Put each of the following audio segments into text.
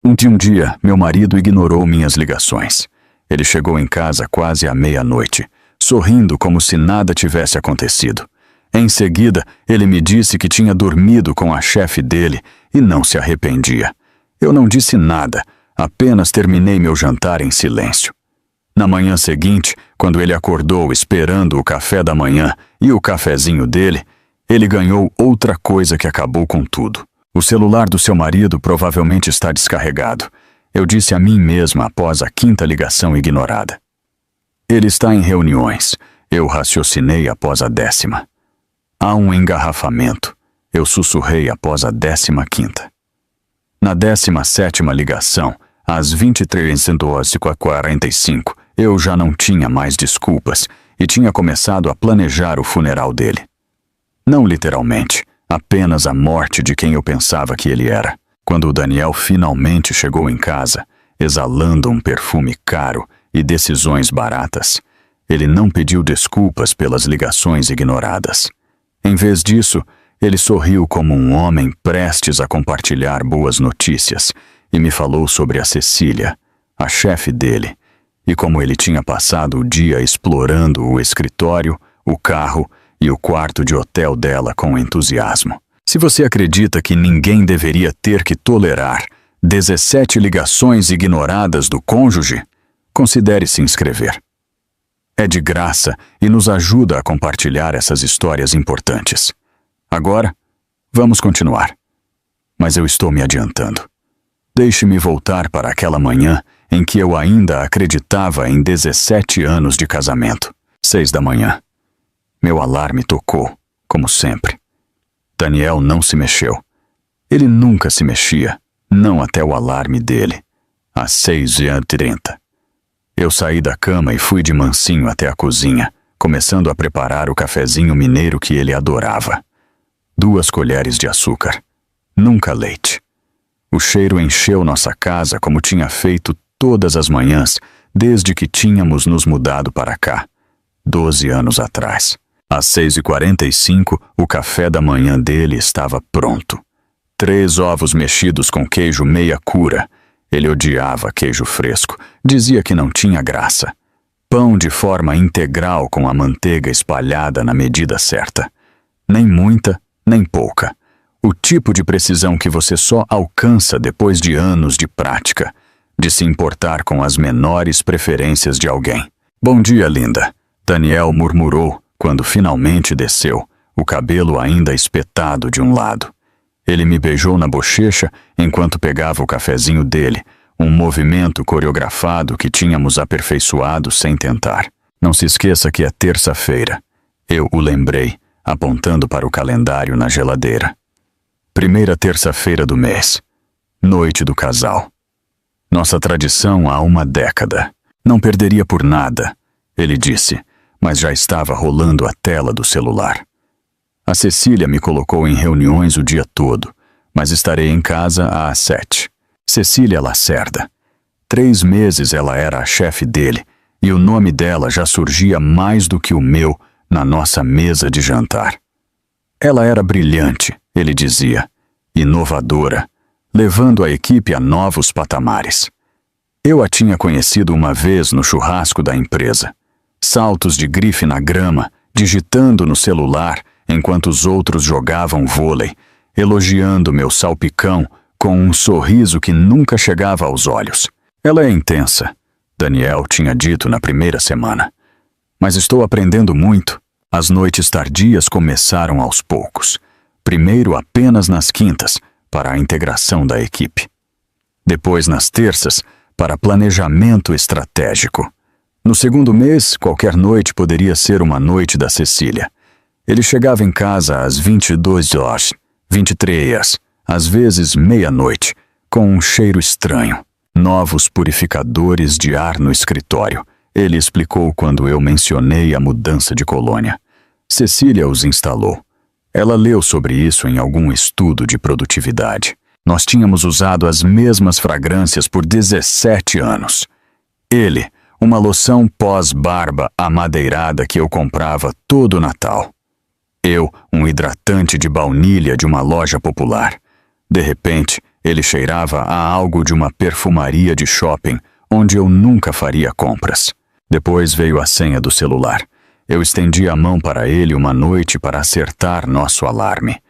Um dia, meu marido ignorou minhas ligações. Ele chegou em casa quase à meia-noite, sorrindo como se nada tivesse acontecido. Em seguida, ele me disse que tinha dormido com a chefe dele e não se arrependia. Eu não disse nada, apenas terminei meu jantar em silêncio. Na manhã seguinte, quando ele acordou esperando o café da manhã e o cafezinho dele, ele ganhou outra coisa que acabou com tudo. O celular do seu marido provavelmente está descarregado. Eu disse a mim mesma após a 5ª ligação ignorada. Ele está em reuniões. Eu raciocinei após a 10ª. Há um engarrafamento. Eu sussurrei após a 15ª. Na 17ª ligação, às 23h45, eu já não tinha mais desculpas e tinha começado a planejar o funeral dele. Não literalmente, apenas a morte de quem eu pensava que ele era. Quando o Daniel finalmente chegou em casa, exalando um perfume caro e decisões baratas, ele não pediu desculpas pelas ligações ignoradas. Em vez disso, ele sorriu como um homem prestes a compartilhar boas notícias e me falou sobre a Cecília, a chefe dele, e como ele tinha passado o dia explorando o escritório, o carro e o quarto de hotel dela com entusiasmo. Se você acredita que ninguém deveria ter que tolerar 17 ligações ignoradas do cônjuge, considere se inscrever. É de graça e nos ajuda a compartilhar essas histórias importantes. Agora, vamos continuar. Mas eu estou me adiantando. Deixe-me voltar para aquela manhã em que eu ainda acreditava em 17 anos de casamento. 6 da manhã. Meu alarme tocou, como sempre. Daniel não se mexeu. Ele nunca se mexia, não até o alarme dele, às 6h30. Eu saí da cama e fui de mansinho até a cozinha, começando a preparar o cafezinho mineiro que ele adorava. 2 colheres de açúcar. Nunca leite. O cheiro encheu nossa casa como tinha feito todas as manhãs desde que tínhamos nos mudado para cá, 12 anos atrás. Às 6h45, o café da manhã dele estava pronto. 3 ovos mexidos com queijo meia cura. Ele odiava queijo fresco, dizia que não tinha graça. Pão de forma integral com a manteiga espalhada na medida certa. Nem muita, nem pouca. O tipo de precisão que você só alcança depois de anos de prática, de se importar com as menores preferências de alguém. Bom dia, linda, Daniel murmurou quando finalmente desceu, o cabelo ainda espetado de um lado. Ele me beijou na bochecha enquanto pegava o cafezinho dele, um movimento coreografado que tínhamos aperfeiçoado sem tentar. Não se esqueça que é terça-feira. Eu o lembrei, apontando para o calendário na geladeira. 1ª terça-feira do mês. Noite do casal. Nossa tradição há 1 década. Não perderia por nada, ele disse, mas já estava rolando a tela do celular. A Cecília me colocou em reuniões o dia todo, mas estarei em casa às 7. Cecília Lacerda. 3 meses ela era a chefe dele, e o nome dela já surgia mais do que o meu na nossa mesa de jantar. Ela era brilhante, ele dizia, inovadora, levando a equipe a novos patamares. Eu a tinha conhecido uma vez no churrasco da empresa. Saltos de grife na grama, digitando no celular enquanto os outros jogavam vôlei, elogiando meu salpicão com um sorriso que nunca chegava aos olhos. Ela é intensa, Daniel tinha dito na 1ª semana. Mas estou aprendendo muito. As noites tardias começaram aos poucos. Primeiro apenas nas quintas, para a integração da equipe. Depois nas terças, para planejamento estratégico. No 2º mês, qualquer noite poderia ser uma noite da Cecília. Ele chegava em casa às 22h, 23h, às vezes meia-noite, com um cheiro estranho. Novos purificadores de ar no escritório, ele explicou quando eu mencionei a mudança de colônia. Cecília os instalou. Ela leu sobre isso em algum estudo de produtividade. Nós tínhamos usado as mesmas fragrâncias por 17 anos. Ele, uma loção pós-barba amadeirada que eu comprava todo Natal. Eu, um hidratante de baunilha de uma loja popular. De repente, Ele cheirava a algo de uma perfumaria de shopping, onde eu nunca faria compras. Depois veio a senha do celular. Eu estendi a mão para ele uma noite para acertar nosso alarme.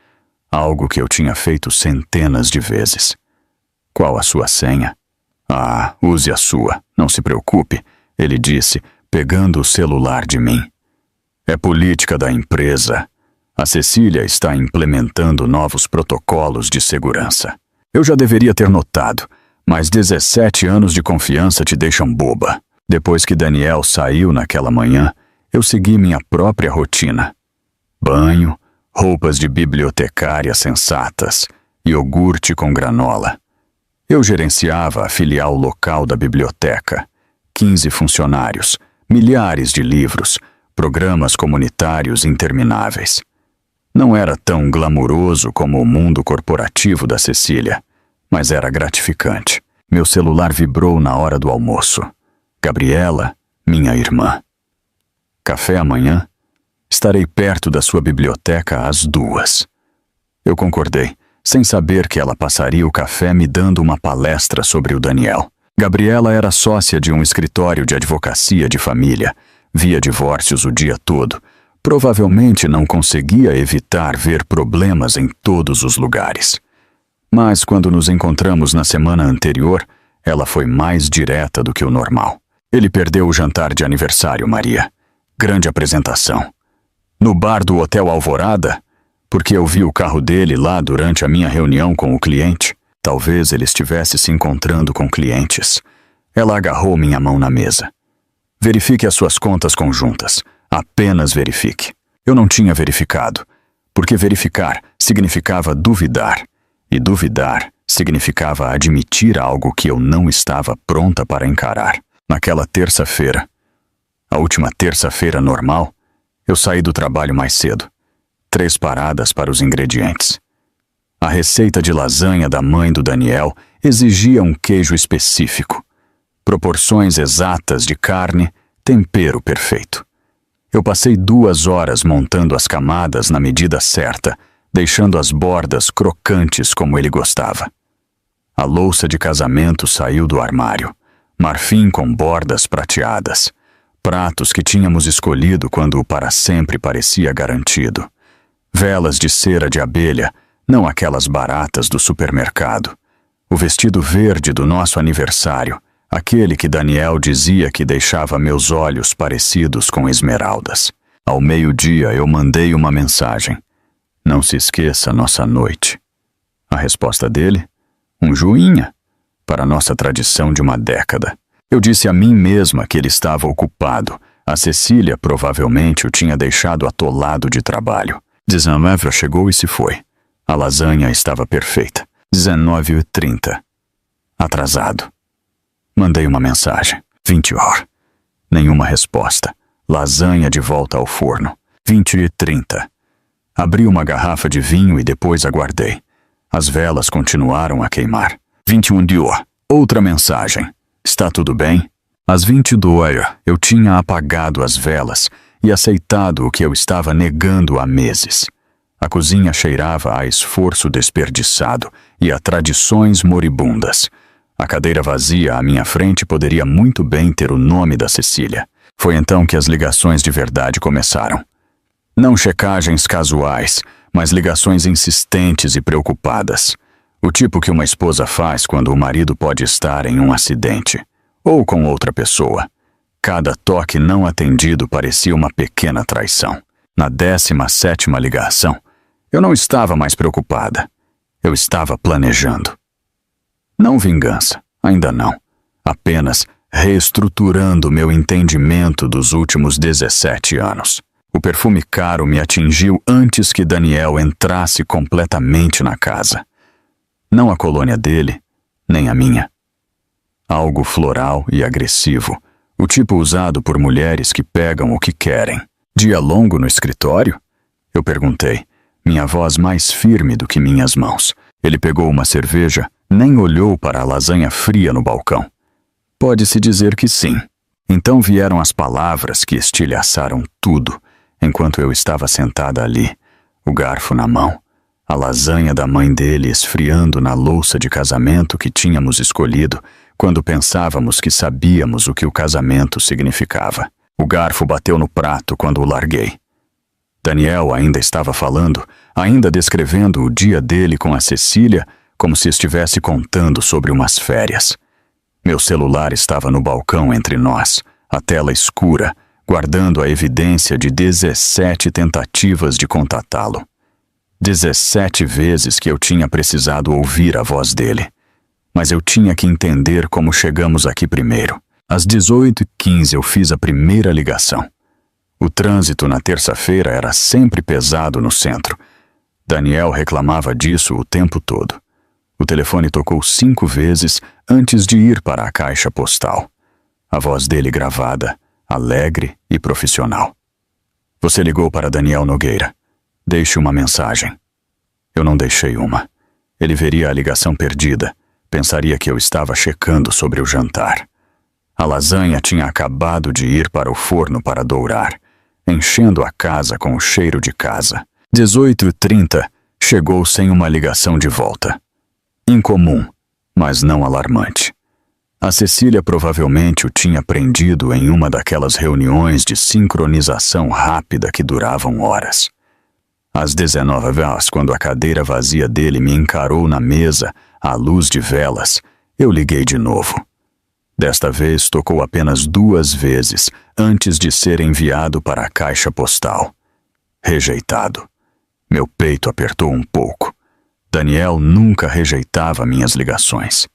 Algo que eu tinha feito centenas de vezes. Qual a sua senha? Ah, use a sua, não se preocupe, ele disse, pegando o celular de mim. É política da empresa. A Cecília está implementando novos protocolos de segurança. Eu já deveria ter notado, mas 17 anos de confiança te deixam boba. Depois que Daniel saiu naquela manhã, eu segui minha própria rotina. Banho, roupas de bibliotecária sensatas, iogurte com granola. Eu gerenciava a filial local da biblioteca. 15 funcionários, milhares de livros, programas comunitários intermináveis. Não era tão glamuroso como o mundo corporativo da Cecília, mas era gratificante. Meu celular vibrou na hora do almoço. Gabriela, minha irmã. Café amanhã? Estarei perto da sua biblioteca às 2. Eu concordei, sem saber que ela passaria o café me dando uma palestra sobre o Daniel. Gabriela era sócia de um escritório de advocacia de família, via divórcios o dia todo. Provavelmente não conseguia evitar ver problemas em todos os lugares. Mas quando nos encontramos na semana anterior, ela foi mais direta do que o normal. Ele perdeu o jantar de aniversário, Maria. Grande apresentação. No bar do Hotel Alvorada? Porque eu vi o carro dele lá durante a minha reunião com o cliente. Talvez ele estivesse se encontrando com clientes. Ela agarrou minha mão na mesa. Verifique as suas contas conjuntas. Apenas verifique. Eu não tinha verificado, porque verificar significava duvidar, e duvidar significava admitir algo que eu não estava pronta para encarar. Naquela terça-feira, a última terça-feira normal, eu saí do trabalho mais cedo. 3 paradas para os ingredientes. A receita de lasanha da mãe do Daniel exigia um queijo específico, proporções exatas de carne, tempero perfeito. Eu passei 2 horas montando as camadas na medida certa, deixando as bordas crocantes como ele gostava. A louça de casamento saiu do armário, marfim com bordas prateadas, pratos que tínhamos escolhido quando o para sempre parecia garantido, velas de cera de abelha, não aquelas baratas do supermercado, o vestido verde do nosso aniversário, aquele que Daniel dizia que deixava meus olhos parecidos com esmeraldas. Ao meio-dia eu mandei uma mensagem. Não se esqueça nossa noite. A resposta dele? Um joinha, para nossa tradição de uma década. Eu disse a mim mesma que ele estava ocupado. A Cecília provavelmente o tinha deixado atolado de trabalho. 19 chegou e se foi. A lasanha estava perfeita. 19h30. Atrasado. Mandei uma mensagem. 20h. Nenhuma resposta. Lasanha de volta ao forno. 20h30. Abri uma garrafa de vinho e depois aguardei. As velas continuaram a queimar. 21h. Outra mensagem. Está tudo bem? Às 22h, eu tinha apagado as velas e aceitado o que eu estava negando há meses. A cozinha cheirava a esforço desperdiçado e a tradições moribundas. A cadeira vazia à minha frente poderia muito bem ter o nome da Cecília. Foi então que as ligações de verdade começaram. Não checagens casuais, mas ligações insistentes e preocupadas. O tipo que uma esposa faz quando o marido pode estar em um acidente, ou com outra pessoa. Cada toque não atendido parecia uma pequena traição. Na 17ª ligação, eu não estava mais preocupada. Eu estava planejando. Não vingança, ainda não. Apenas reestruturando meu entendimento dos últimos 17 anos. O perfume caro me atingiu antes que Daniel entrasse completamente na casa. Não a colônia dele, nem a minha. Algo floral e agressivo, o tipo usado por mulheres que pegam o que querem. Dia longo no escritório? Eu perguntei, minha voz mais firme do que minhas mãos. Ele pegou uma cerveja, nem olhou para a lasanha fria no balcão. Pode-se dizer que sim. Então vieram as palavras que estilhaçaram tudo, enquanto eu estava sentada ali, o garfo na mão, A lasanha da mãe dele esfriando na louça de casamento que tínhamos escolhido quando pensávamos que sabíamos o que o casamento significava. O garfo bateu no prato quando o larguei. Daniel ainda estava falando, ainda descrevendo o dia dele com a Cecília, como se estivesse contando sobre umas férias. Meu celular estava no balcão entre nós, a tela escura, guardando a evidência de 17 tentativas de contatá-lo. 17 vezes que eu tinha precisado ouvir a voz dele. Mas eu tinha que entender como chegamos aqui primeiro. Às 18h15 eu fiz a primeira ligação. O trânsito na terça-feira era sempre pesado no centro. Daniel reclamava disso o tempo todo. O telefone tocou 5 vezes antes de ir para a caixa postal. A voz dele gravada, alegre e profissional. Você ligou para Daniel Nogueira. Deixe uma mensagem. Eu não deixei uma. Ele veria a ligação perdida. Pensaria que eu estava checando sobre o jantar. A lasanha tinha acabado de ir para o forno para dourar, enchendo a casa com o cheiro de casa. 18h30 chegou sem uma ligação de volta. Incomum, mas não alarmante. A Cecília provavelmente o tinha prendido em uma daquelas reuniões de sincronização rápida que duravam horas. Às 19h, quando a cadeira vazia dele me encarou na mesa, à luz de velas, eu liguei de novo. Desta vez tocou apenas 2 vezes antes de ser enviado para a caixa postal. Rejeitado. Meu peito apertou um pouco. Daniel nunca rejeitava minhas ligações.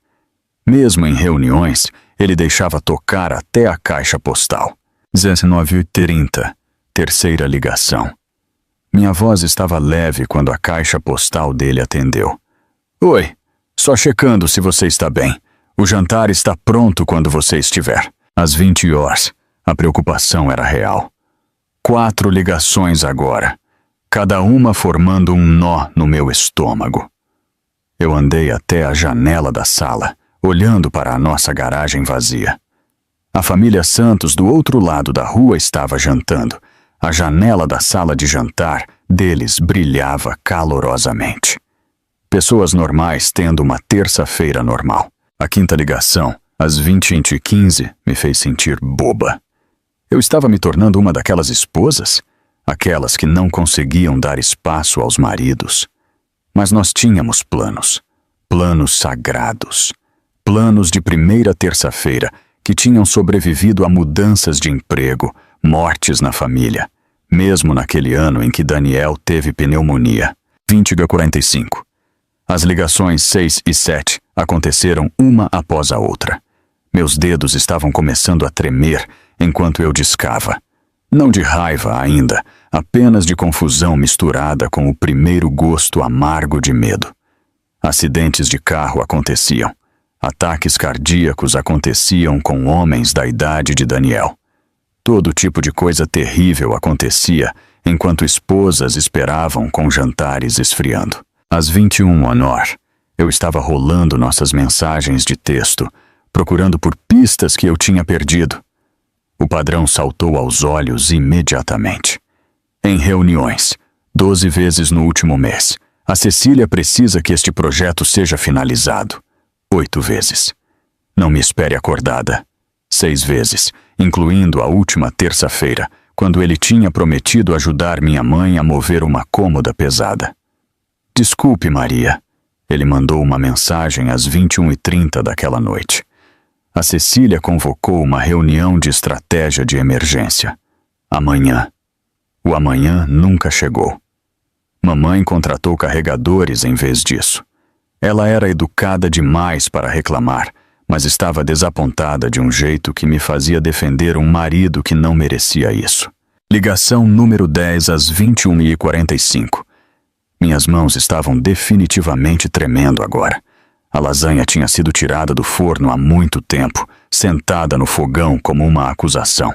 Mesmo em reuniões, ele deixava tocar até a caixa postal. 19h30, terceira ligação. Minha voz estava leve quando a caixa postal dele atendeu. Oi, só checando se você está bem. O jantar está pronto quando você estiver. Às 20h, a preocupação era real. 4 ligações agora, cada uma formando um nó no meu estômago. Eu andei até a janela da sala, olhando para a nossa garagem vazia. A família Santos do outro lado da rua estava jantando. A janela da sala de jantar deles brilhava calorosamente. Pessoas normais tendo uma terça-feira normal. A 5ª ligação, às 20h15, me fez sentir boba. Eu estava me tornando uma daquelas esposas? Aquelas que não conseguiam dar espaço aos maridos. Mas nós tínhamos planos. Planos sagrados. Planos de primeira terça-feira que tinham sobrevivido a mudanças de emprego, mortes na família, mesmo naquele ano em que Daniel teve pneumonia. 20h45. As ligações 6 e 7 aconteceram uma após a outra. Meus dedos estavam começando a tremer enquanto eu discava. Não de raiva ainda, apenas de confusão misturada com o primeiro gosto amargo de medo. Acidentes de carro aconteciam. Ataques cardíacos aconteciam com homens da idade de Daniel. Todo tipo de coisa terrível acontecia enquanto esposas esperavam com jantares esfriando. Às 21h, eu estava rolando nossas mensagens de texto, procurando por pistas que eu tinha perdido. O padrão saltou aos olhos imediatamente. Em reuniões, 12 vezes no último mês, a Cecília precisa que este projeto seja finalizado. 8 vezes. Não me espere acordada. 6 vezes, incluindo a última terça-feira, quando ele tinha prometido ajudar minha mãe a mover uma cômoda pesada. Desculpe, Maria. Ele mandou uma mensagem às 21h30 daquela noite. A Cecília convocou uma reunião de estratégia de emergência. Amanhã. O amanhã nunca chegou. Mamãe contratou carregadores em vez disso. Ela era educada demais para reclamar, mas estava desapontada de um jeito que me fazia defender um marido que não merecia isso. Ligação número 10 às 21h45. Minhas mãos estavam definitivamente tremendo agora. A lasanha tinha sido tirada do forno há muito tempo, sentada no fogão como uma acusação.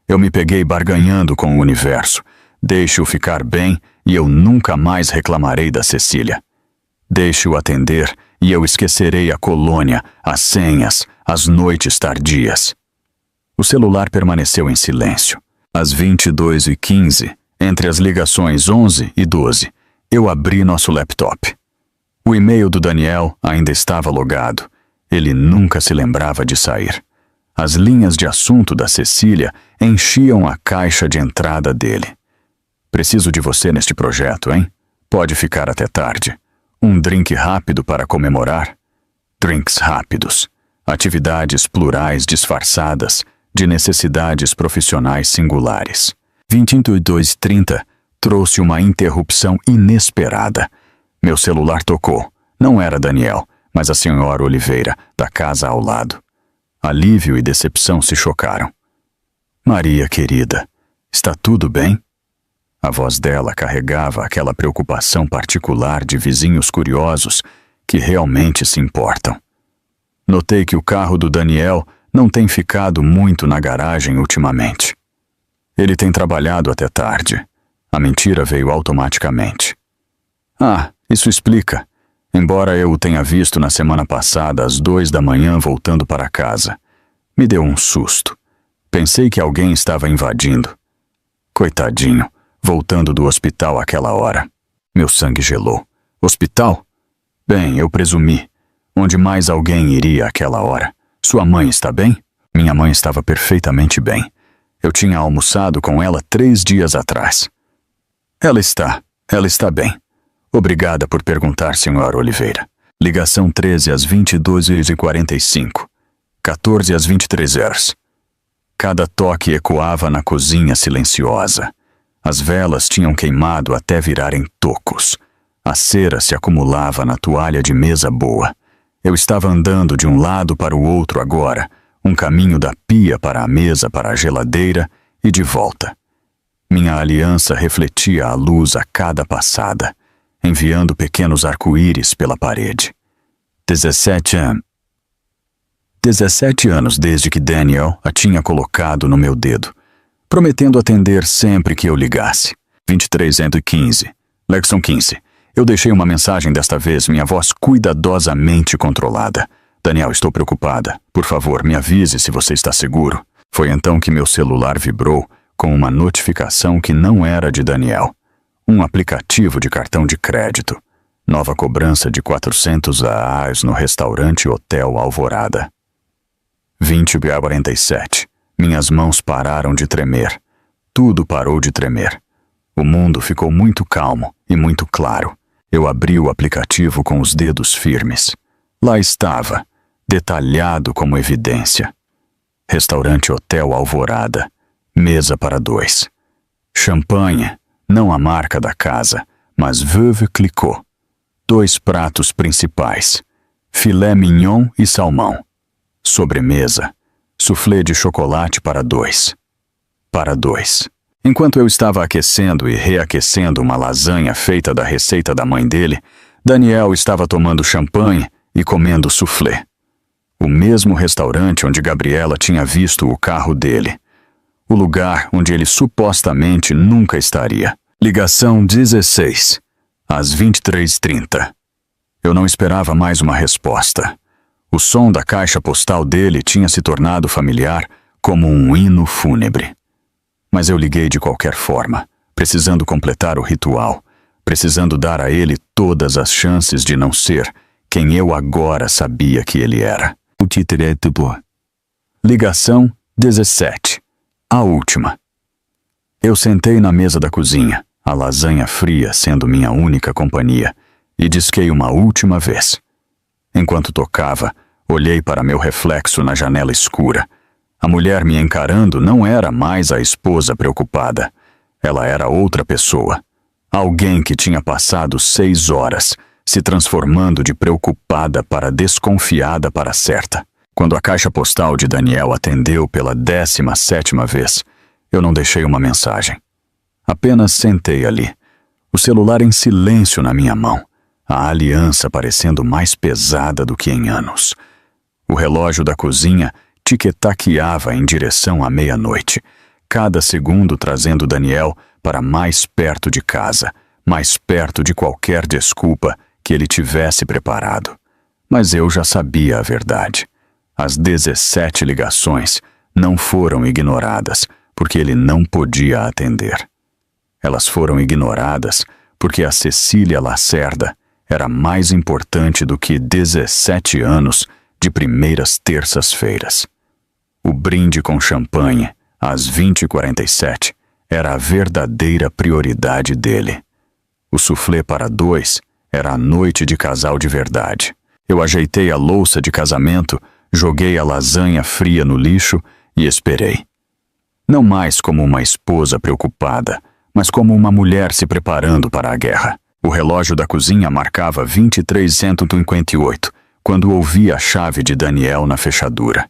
Eu me peguei barganhando com o universo. Deixe-o ficar bem e eu nunca mais reclamarei da Cecília. Deixe-o atender e eu esquecerei a colônia, as senhas, as noites tardias. O celular permaneceu em silêncio. Às 22h15, entre as ligações 11 e 12, Eu abri nosso laptop. O e-mail do Daniel ainda estava logado. Ele nunca se lembrava de sair. As linhas de assunto da Cecília enchiam a caixa de entrada dele. Preciso de você neste projeto, hein? Pode ficar até tarde. Um drink rápido para comemorar? Drinks rápidos. Atividades plurais disfarçadas de necessidades profissionais singulares. 22h30 trouxe uma interrupção inesperada. Meu celular tocou. Não era Daniel, mas a senhora Oliveira, da casa ao lado. Alívio e decepção se chocaram. Maria querida, está tudo bem? A voz dela carregava aquela preocupação particular de vizinhos curiosos que realmente se importam. Notei que o carro do Daniel não tem ficado muito na garagem ultimamente. Ele tem trabalhado até tarde. A mentira veio automaticamente. Ah, isso explica. Embora eu o tenha visto na semana passada às 2 da manhã voltando para casa. Me deu um susto. Pensei que alguém estava invadindo. Coitadinho, voltando do hospital àquela hora. Meu sangue gelou. Hospital? Bem, eu presumi. Onde mais alguém iria àquela hora? Sua mãe está bem? Minha mãe estava perfeitamente bem. Eu tinha almoçado com ela 3 dias atrás. Ela está bem. Obrigada por perguntar, Sra. Oliveira. Ligação 13 às 22h45. 14 às 23h. Cada toque ecoava na cozinha silenciosa. As velas tinham queimado até virarem tocos. A cera se acumulava na toalha de mesa boa. Eu estava andando de um lado para o outro agora, um caminho da pia para a mesa, para a geladeira e de volta. Minha aliança refletia a luz a cada passada, enviando pequenos arco-íris pela parede. 17 anos desde que Daniel a tinha colocado no meu dedo, prometendo atender sempre que eu ligasse. 23h15. Lexon 15. Eu deixei uma mensagem desta vez, minha voz cuidadosamente controlada. Daniel, estou preocupada. Por favor, me avise se você está seguro. Foi então que meu celular vibrou com uma notificação que não era de Daniel. Um aplicativo de cartão de crédito. Nova cobrança de R$ 400 no restaurante Hotel Alvorada. 20h47. Minhas mãos pararam de tremer. Tudo parou de tremer. O mundo ficou muito calmo e muito claro. Eu abri o aplicativo com os dedos firmes. Lá estava, detalhado como evidência. Restaurante Hotel Alvorada. Mesa para 2. Champanhe, não a marca da casa, mas Veuve Clicquot. 2 pratos principais. Filé mignon e salmão. Sobremesa. Soufflé de chocolate para 2. Para 2. Enquanto eu estava aquecendo e reaquecendo uma lasanha feita da receita da mãe dele, Daniel estava tomando champanhe e comendo soufflé. O mesmo restaurante onde Gabriela tinha visto o carro dele. O lugar onde ele supostamente nunca estaria. Ligação 16, às 23h30. Eu não esperava mais uma resposta. O som da caixa postal dele tinha se tornado familiar como um hino fúnebre. Mas eu liguei de qualquer forma, precisando completar o ritual, precisando dar a ele todas as chances de não ser quem eu agora sabia que ele era. O título é tudo. Ligação 17. A última. Eu sentei na mesa da cozinha, a lasanha fria sendo minha única companhia, e disquei uma última vez. Enquanto tocava, olhei para meu reflexo na janela escura. A mulher me encarando não era mais a esposa preocupada. Ela era outra pessoa. Alguém que tinha passado 6 horas, se transformando de preocupada para desconfiada para certa. Quando a caixa postal de Daniel atendeu pela 17ª vez, eu não deixei uma mensagem. Apenas sentei ali, o celular em silêncio na minha mão, a aliança parecendo mais pesada do que em anos. O relógio da cozinha tic-taqueava em direção à meia-noite, cada segundo trazendo Daniel para mais perto de casa, mais perto de qualquer desculpa que ele tivesse preparado. Mas eu já sabia a verdade. As 17 ligações não foram ignoradas porque ele não podia atender. Elas foram ignoradas porque a Cecília Lacerda era mais importante do que 17 anos de primeiras terças-feiras. O brinde com champanhe, às 20h47, era a verdadeira prioridade dele. O soufflé para 2 era a noite de casal de verdade. Eu ajeitei a louça de casamento, joguei a lasanha fria no lixo e esperei. Não mais como uma esposa preocupada, mas como uma mulher se preparando para a guerra. O relógio da cozinha marcava 23h58, quando ouvi a chave de Daniel na fechadura.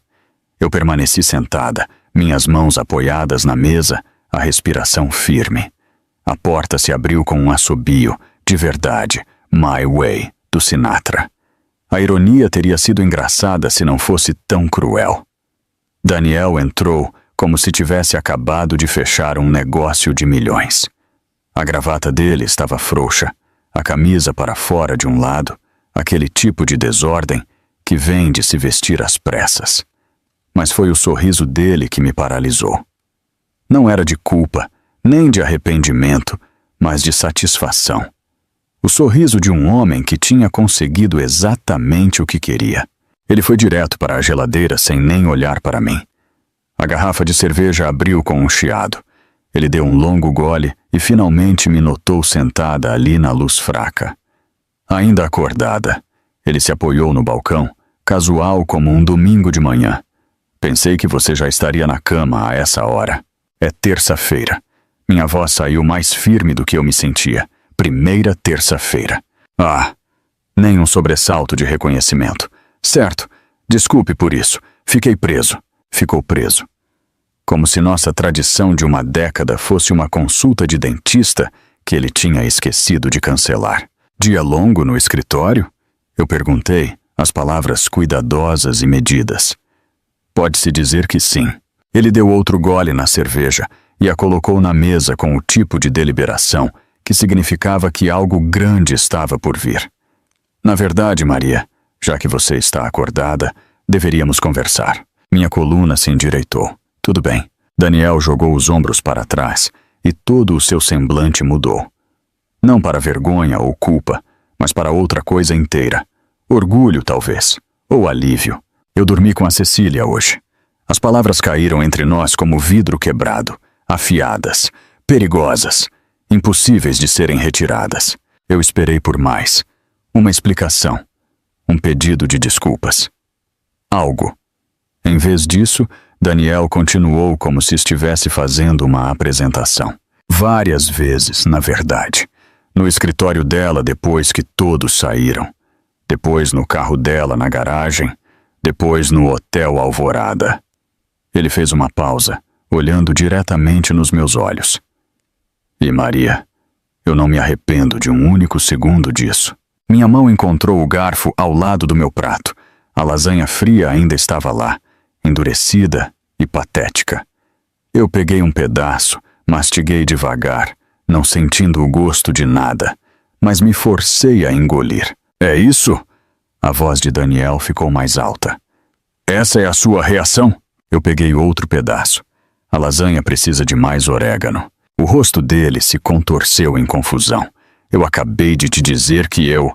Eu permaneci sentada, minhas mãos apoiadas na mesa, a respiração firme. A porta se abriu com um assobio, de verdade, My Way, do Sinatra. A ironia teria sido engraçada se não fosse tão cruel. Daniel entrou como se tivesse acabado de fechar um negócio de milhões. A gravata dele estava frouxa, a camisa para fora de um lado, aquele tipo de desordem que vem de se vestir às pressas. Mas foi o sorriso dele que me paralisou. Não era de culpa, nem de arrependimento, mas de satisfação. O sorriso de um homem que tinha conseguido exatamente o que queria. Ele foi direto para a geladeira sem nem olhar para mim. A garrafa de cerveja abriu com um chiado. Ele deu um longo gole e finalmente me notou sentada ali na luz fraca. Ainda acordada, ele se apoiou no balcão, casual como um domingo de manhã. Pensei que você já estaria na cama a essa hora. É terça-feira. Minha voz saiu mais firme do que eu me sentia. Primeira terça-feira. Ah, nem um sobressalto de reconhecimento. Certo, desculpe por isso. Fiquei preso. Ficou preso. Como se nossa tradição de uma década fosse uma consulta de dentista que ele tinha esquecido de cancelar. Dia longo no escritório? Eu perguntei, as palavras cuidadosas e medidas. Pode-se dizer que sim. Ele deu outro gole na cerveja e a colocou na mesa com o tipo de deliberação que significava que algo grande estava por vir. Na verdade, Maria, já que você está acordada, deveríamos conversar. Minha coluna se endireitou. Tudo bem. Daniel jogou os ombros para trás e todo o seu semblante mudou. Não para vergonha ou culpa, mas para outra coisa inteira. Orgulho, talvez. Ou alívio. Eu dormi com a Cecília hoje. As palavras caíram entre nós como vidro quebrado, afiadas, perigosas, impossíveis de serem retiradas. Eu esperei por mais. Uma explicação. Um pedido de desculpas. Algo. Em vez disso, Daniel continuou como se estivesse fazendo uma apresentação. Várias vezes, na verdade. No escritório dela depois que todos saíram. Depois no carro dela na garagem. Depois no Hotel Alvorada. Ele fez uma pausa, olhando diretamente nos meus olhos. E Maria, eu não me arrependo de um único segundo disso. Minha mão encontrou o garfo ao lado do meu prato. A lasanha fria ainda estava lá, endurecida e patética. Eu peguei um pedaço, mastiguei devagar, não sentindo o gosto de nada, mas me forcei a engolir. É isso? A voz de Daniel ficou mais alta. Essa é a sua reação? Eu peguei outro pedaço. A lasanha precisa de mais orégano. O rosto dele se contorceu em confusão. Eu acabei de te dizer que eu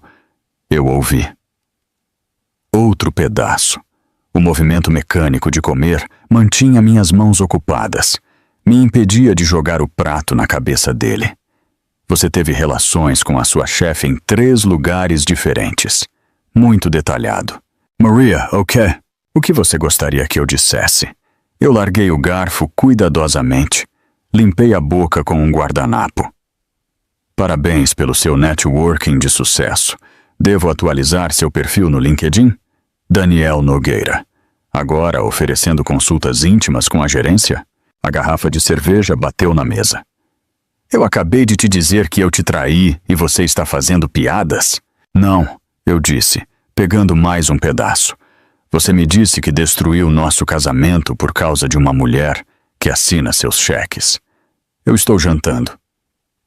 ouvi. Outro pedaço. O movimento mecânico de comer mantinha minhas mãos ocupadas. Me impedia de jogar o prato na cabeça dele. Você teve relações com a sua chefe em 3 lugares diferentes. Muito detalhado. Maria, ok. O que você gostaria que eu dissesse? Eu larguei o garfo cuidadosamente. Limpei a boca com um guardanapo. Parabéns pelo seu networking de sucesso. Devo atualizar seu perfil no LinkedIn? Daniel Nogueira. Agora oferecendo consultas íntimas com a gerência? A garrafa de cerveja bateu na mesa. Eu acabei de te dizer que eu te traí e você está fazendo piadas? Não, eu disse, pegando mais um pedaço. Você me disse que destruiu nosso casamento por causa de uma mulher que assina seus cheques. Eu estou jantando.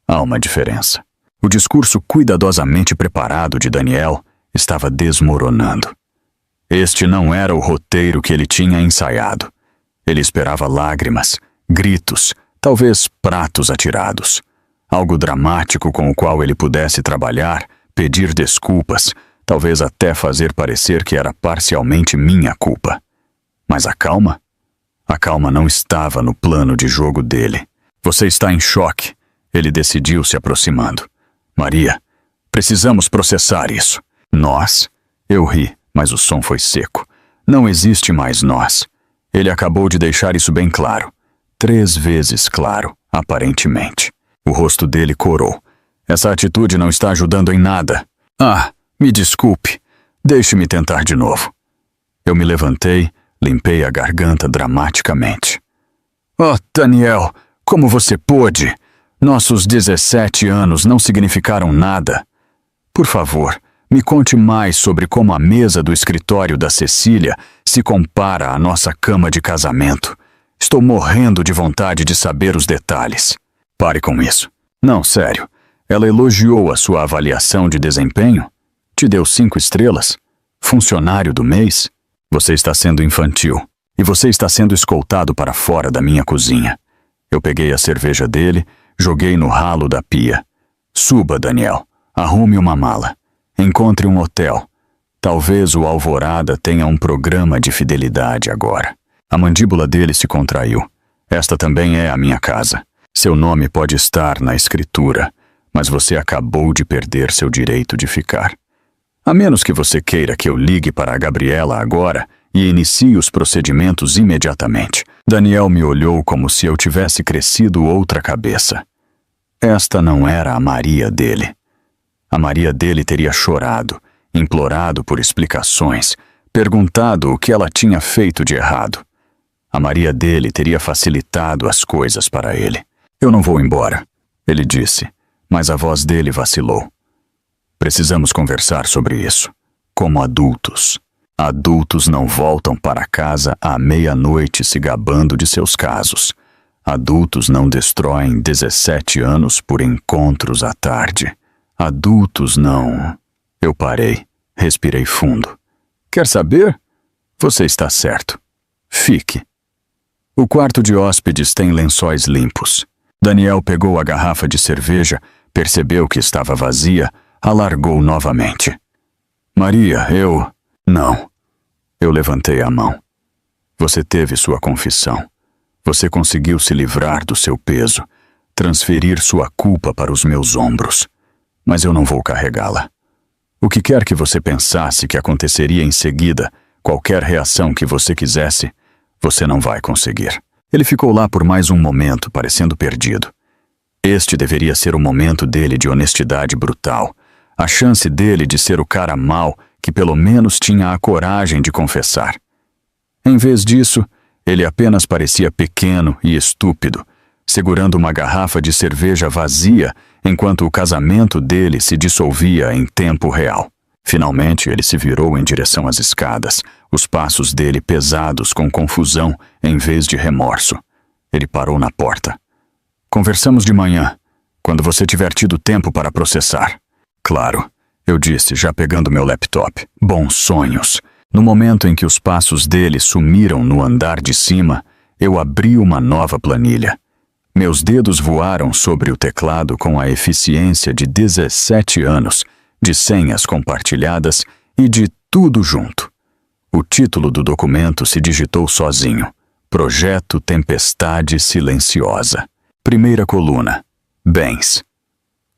Há uma diferença. O discurso cuidadosamente preparado de Daniel estava desmoronando. Este não era o roteiro que ele tinha ensaiado. Ele esperava lágrimas, gritos, talvez pratos atirados. Algo dramático com o qual ele pudesse trabalhar, pedir desculpas, talvez até fazer parecer que era parcialmente minha culpa. Mas a calma? A calma não estava no plano de jogo dele. Você está em choque. Ele decidiu se aproximando. Maria, precisamos processar isso. Nós? Eu ri, mas o som foi seco. Não existe mais nós. Ele acabou de deixar isso bem claro. 3 vezes claro, aparentemente. O rosto dele corou. Essa atitude não está ajudando em nada. Ah, me desculpe. Deixe-me tentar de novo. Eu me levantei, limpei a garganta dramaticamente. Oh, Daniel, como você pôde? Nossos 17 anos não significaram nada. Por favor, me conte mais sobre como a mesa do escritório da Cecília se compara à nossa cama de casamento. Estou morrendo de vontade de saber os detalhes. Pare com isso. Não, sério. Ela elogiou a sua avaliação de desempenho? Te deu 5 estrelas? Funcionário do mês? Você está sendo infantil. E você está sendo escoltado para fora da minha cozinha. Eu peguei a cerveja dele, joguei no ralo da pia. Suba, Daniel. Arrume uma mala. Encontre um hotel. Talvez o Alvorada tenha um programa de fidelidade agora. A mandíbula dele se contraiu. Esta também é a minha casa. Seu nome pode estar na escritura, mas você acabou de perder seu direito de ficar. A menos que você queira que eu ligue para a Gabriela agora e inicie os procedimentos imediatamente. Daniel me olhou como se eu tivesse crescido outra cabeça. Esta não era a Maria dele. A Maria dele teria chorado, implorado por explicações, perguntado o que ela tinha feito de errado. A Maria dele teria facilitado as coisas para ele. Eu não vou embora, ele disse, mas a voz dele vacilou. Precisamos conversar sobre isso, como adultos. Adultos não voltam para casa à meia-noite se gabando de seus casos. Adultos não destroem 17 anos por encontros à tarde. Adultos não... Eu parei, respirei fundo. Quer saber? Você está certo. Fique. O quarto de hóspedes tem lençóis limpos. Daniel pegou a garrafa de cerveja, percebeu que estava vazia, a largou novamente. Maria, eu... Não. Eu levantei a mão. Você teve sua confissão. Você conseguiu se livrar do seu peso, transferir sua culpa para os meus ombros. Mas eu não vou carregá-la. O que quer que você pensasse que aconteceria em seguida, qualquer reação que você quisesse, você não vai conseguir. Ele ficou lá por mais um momento, parecendo perdido. Este deveria ser o momento dele de honestidade brutal, a chance dele de ser o cara mau que pelo menos tinha a coragem de confessar. Em vez disso, ele apenas parecia pequeno e estúpido, segurando uma garrafa de cerveja vazia enquanto o casamento dele se dissolvia em tempo real. Finalmente, ele se virou em direção às escadas, os passos dele pesados com confusão em vez de remorso. Ele parou na porta. Conversamos de manhã, quando você tiver tido tempo para processar. Claro, eu disse, já pegando meu laptop. Bons sonhos. No momento em que os passos dele sumiram no andar de cima, eu abri uma nova planilha. Meus dedos voaram sobre o teclado com a eficiência de 17 anos, de senhas compartilhadas e de tudo junto. O título do documento se digitou sozinho. Projeto Tempestade Silenciosa. Primeira coluna. Bens.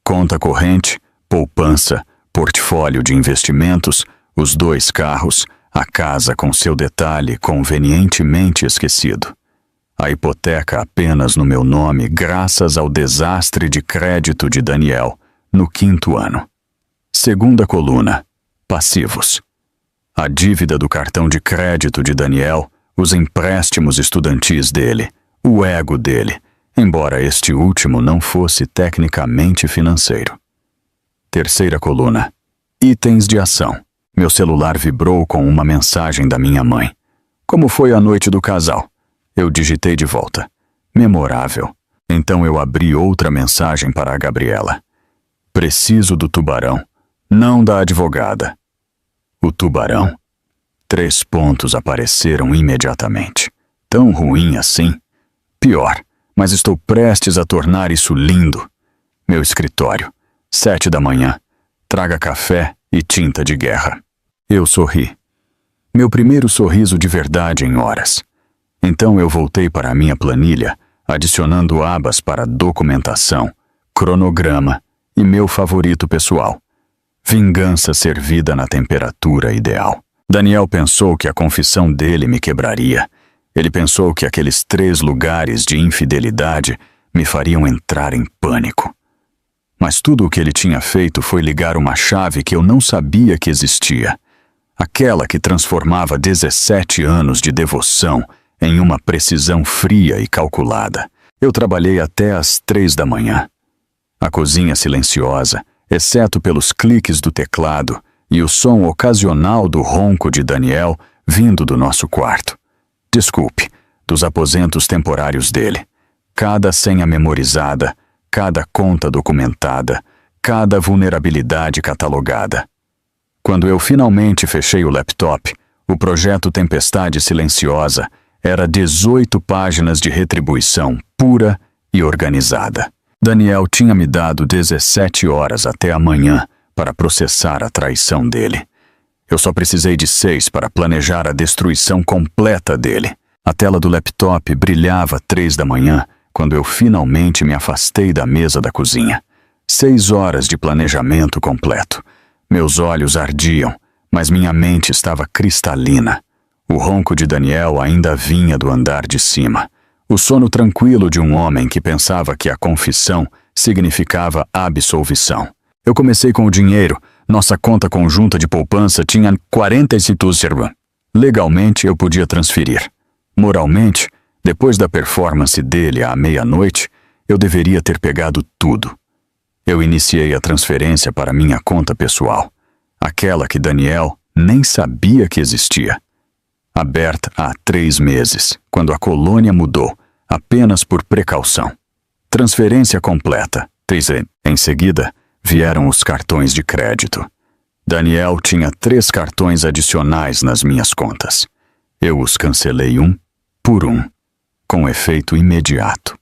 Conta corrente, poupança, portfólio de investimentos, os 2 carros, a casa com seu detalhe convenientemente esquecido. A hipoteca apenas no meu nome graças ao desastre de crédito de Daniel, no 5º ano. Segunda coluna. Passivos. A dívida do cartão de crédito de Daniel, os empréstimos estudantis dele, o ego dele, embora este último não fosse tecnicamente financeiro. Terceira coluna. Itens de ação. Meu celular vibrou com uma mensagem da minha mãe. Como foi a noite do casal? Eu digitei de volta. Memorável. Então eu abri outra mensagem para a Gabriela. Preciso do tubarão, não da advogada. O tubarão? 3 pontos apareceram imediatamente. Tão ruim assim? Pior, mas estou prestes a tornar isso lindo. Meu escritório. 7 da manhã. Traga café e tinta de guerra. Eu sorri. Meu primeiro sorriso de verdade em horas. Então eu voltei para a minha planilha, adicionando abas para documentação, cronograma e meu favorito pessoal. Vingança servida na temperatura ideal. Daniel pensou que a confissão dele me quebraria. Ele pensou que aqueles 3 lugares de infidelidade me fariam entrar em pânico. Mas tudo o que ele tinha feito foi ligar uma chave que eu não sabia que existia. Aquela que transformava 17 anos de devoção em uma precisão fria e calculada. Eu trabalhei até às 3 da manhã. A cozinha silenciosa, exceto pelos cliques do teclado e o som ocasional do ronco de Daniel vindo do nosso quarto. Desculpe, dos aposentos temporários dele. Cada senha memorizada, cada conta documentada, cada vulnerabilidade catalogada. Quando eu finalmente fechei o laptop, o projeto Tempestade Silenciosa era 18 páginas de retribuição pura e organizada. Daniel tinha me dado 17 horas até amanhã para processar a traição dele. Eu só precisei de 6 para planejar a destruição completa dele. A tela do laptop brilhava 3 da manhã quando eu finalmente me afastei da mesa da cozinha. 6 horas de planejamento completo. Meus olhos ardiam, mas minha mente estava cristalina. O ronco de Daniel ainda vinha do andar de cima. O sono tranquilo de um homem que pensava que a confissão significava absolvição. Eu comecei com o dinheiro. Nossa conta conjunta de poupança tinha 45 euros. Legalmente, eu podia transferir. Moralmente, depois da performance dele à meia-noite, eu deveria ter pegado tudo. Eu iniciei a transferência para minha conta pessoal, aquela que Daniel nem sabia que existia. Aberta há 3 meses, quando a colônia mudou, apenas por precaução. Transferência completa. Em seguida, vieram os cartões de crédito. Daniel tinha 3 cartões adicionais nas minhas contas. Eu os cancelei um por um, com efeito imediato.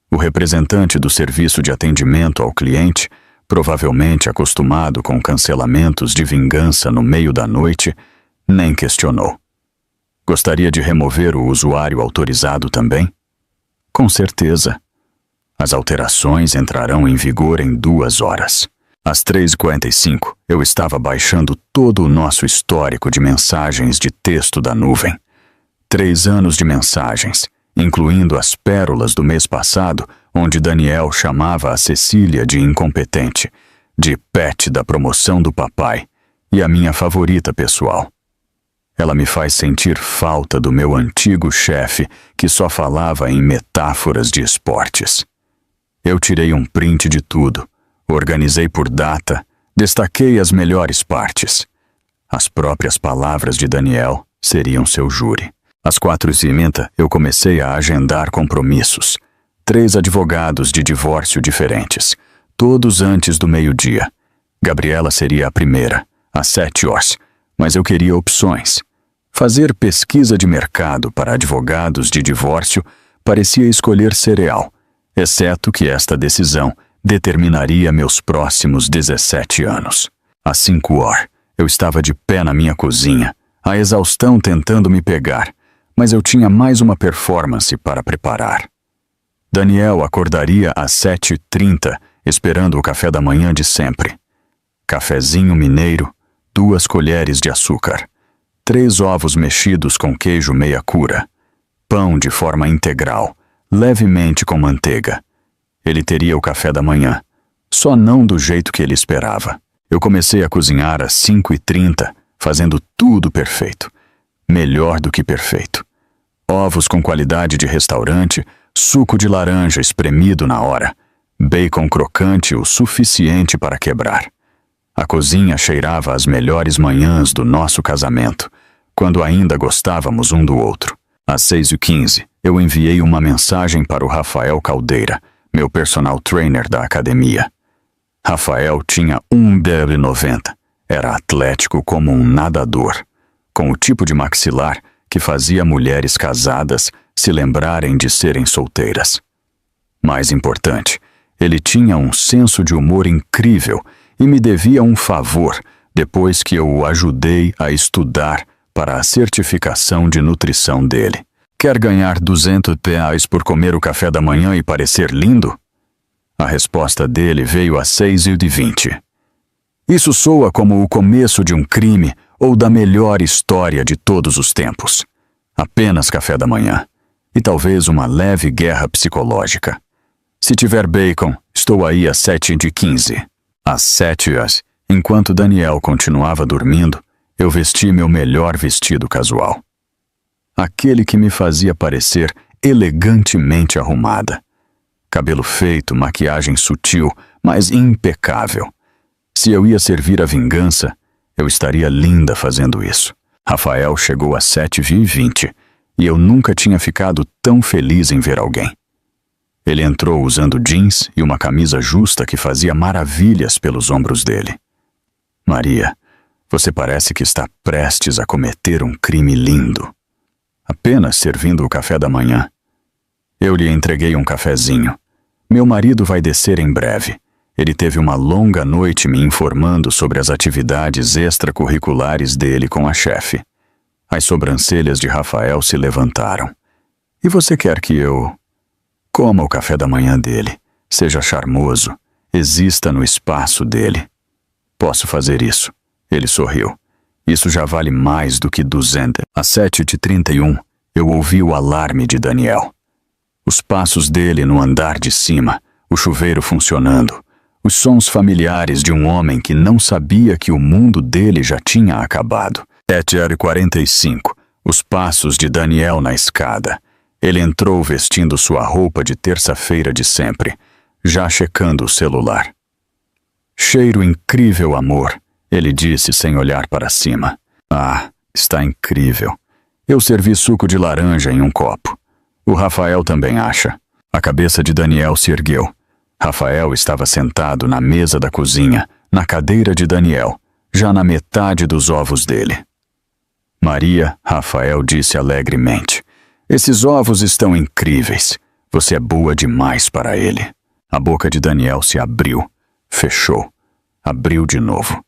O representante do serviço de atendimento ao cliente, provavelmente acostumado com cancelamentos de vingança no meio da noite, nem questionou. Gostaria de remover o usuário autorizado também? Com certeza. As alterações entrarão em vigor em 2 horas. Às 3h45, eu estava baixando todo o nosso histórico de mensagens de texto da nuvem. 3 anos de mensagens, incluindo as pérolas do mês passado, onde Daniel chamava a Cecília de incompetente, de pet da promoção do papai, e a minha favorita pessoal. Ela me faz sentir falta do meu antigo chefe, que só falava em metáforas de esportes. Eu tirei um print de tudo, organizei por data, destaquei as melhores partes. As próprias palavras de Daniel seriam seu júri. Às 4h30, eu comecei a agendar compromissos. 3 advogados de divórcio diferentes, todos antes do meio-dia. Gabriela seria a primeira, às 7 horas, mas eu queria opções. Fazer pesquisa de mercado para advogados de divórcio parecia escolher cereal, exceto que esta decisão determinaria meus próximos 17 anos. Às 5 horas, eu estava de pé na minha cozinha, a exaustão tentando me pegar, mas eu tinha mais uma performance para preparar. Daniel acordaria às 7h30, esperando o café da manhã de sempre. Cafezinho mineiro, 2 colheres de açúcar, 3 ovos mexidos com queijo meia cura, pão de forma integral, levemente com manteiga. Ele teria o café da manhã, só não do jeito que ele esperava. Eu comecei a cozinhar às 5h30, fazendo tudo perfeito. Melhor do que perfeito. Ovos com qualidade de restaurante, suco de laranja espremido na hora, bacon crocante o suficiente para quebrar. A cozinha cheirava as melhores manhãs do nosso casamento, quando ainda gostávamos um do outro. Às 6h15, eu enviei uma mensagem para o Rafael Caldeira, meu personal trainer da academia. Rafael tinha 1,90 m, era atlético como um nadador, com o tipo de maxilar que fazia mulheres casadas se lembrarem de serem solteiras. Mais importante, Ele tinha um senso de humor incrível e me devia um favor depois que eu o ajudei a estudar para a certificação de nutrição dele. Quer ganhar R$ 200 por comer o café da manhã e parecer lindo? A resposta dele veio às 6h20. Isso soa como o começo de um crime ou da melhor história de todos os tempos. Apenas café da manhã. E talvez uma leve guerra psicológica. Se tiver bacon, estou aí às 7h15. Às 7h, enquanto Daniel continuava dormindo, eu vesti meu melhor vestido casual. Aquele que me fazia parecer elegantemente arrumada. Cabelo feito, maquiagem sutil, mas impecável. Se eu ia servir a vingança, eu estaria linda fazendo isso. Rafael chegou às 7h20 e eu nunca tinha ficado tão feliz em ver alguém. Ele entrou usando jeans e uma camisa justa que fazia maravilhas pelos ombros dele. Maria, você parece que está prestes a cometer um crime lindo. Apenas servindo o café da manhã. Eu lhe entreguei um cafezinho. Meu marido vai descer em breve. Ele teve uma longa noite me informando sobre as atividades extracurriculares dele com a chefe. As sobrancelhas de Rafael se levantaram. E você quer que eu... Coma o café da manhã dele, seja charmoso, exista no espaço dele. Posso fazer isso. Ele sorriu. Isso já vale mais do que 200. Às 7h31, eu ouvi o alarme de Daniel. Os passos dele no andar de cima, o chuveiro funcionando, os sons familiares de um homem que não sabia que o mundo dele já tinha acabado. 7h45, os passos de Daniel na escada. Ele entrou vestindo sua roupa de terça-feira de sempre, já checando o celular. Cheiro incrível, amor, ele disse sem olhar para cima. Ah, está incrível. Eu servi suco de laranja em um copo. O Rafael também acha. A cabeça de Daniel se ergueu. Rafael estava sentado na mesa da cozinha, na cadeira de Daniel, já na metade dos ovos dele. Maria, Rafael disse alegremente. Esses ovos estão incríveis. Você é boa demais para ele. A boca de Daniel se abriu, fechou, abriu de novo.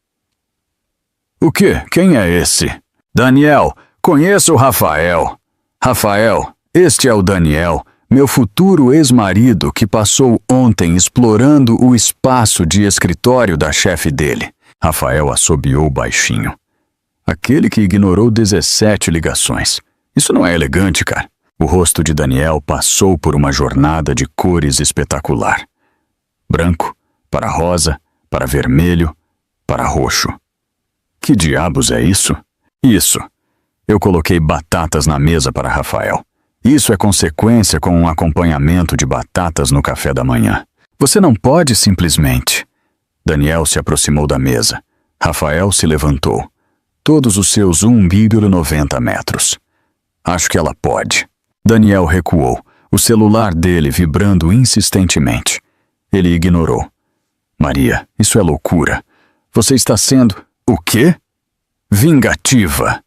O quê? Quem é esse? Daniel, conheço o Rafael. Rafael, este é o Daniel, meu futuro ex-marido que passou ontem explorando o espaço de escritório da chefe dele. Rafael assobiou baixinho. Aquele que ignorou 17 ligações. Isso não é elegante, cara. O rosto de Daniel passou por uma jornada de cores espetacular. Branco, para rosa, para vermelho, para roxo. Que diabos é isso? Isso. Eu coloquei batatas na mesa para Rafael. Isso é consequência com um acompanhamento de batatas no café da manhã. Você não pode simplesmente... Daniel se aproximou da mesa. Rafael se levantou. Todos os seus 1,90 metros. Acho que ela pode. Daniel recuou, o celular dele vibrando insistentemente. Ele ignorou. Maria, isso é loucura. Você está sendo... O quê? Vingativa.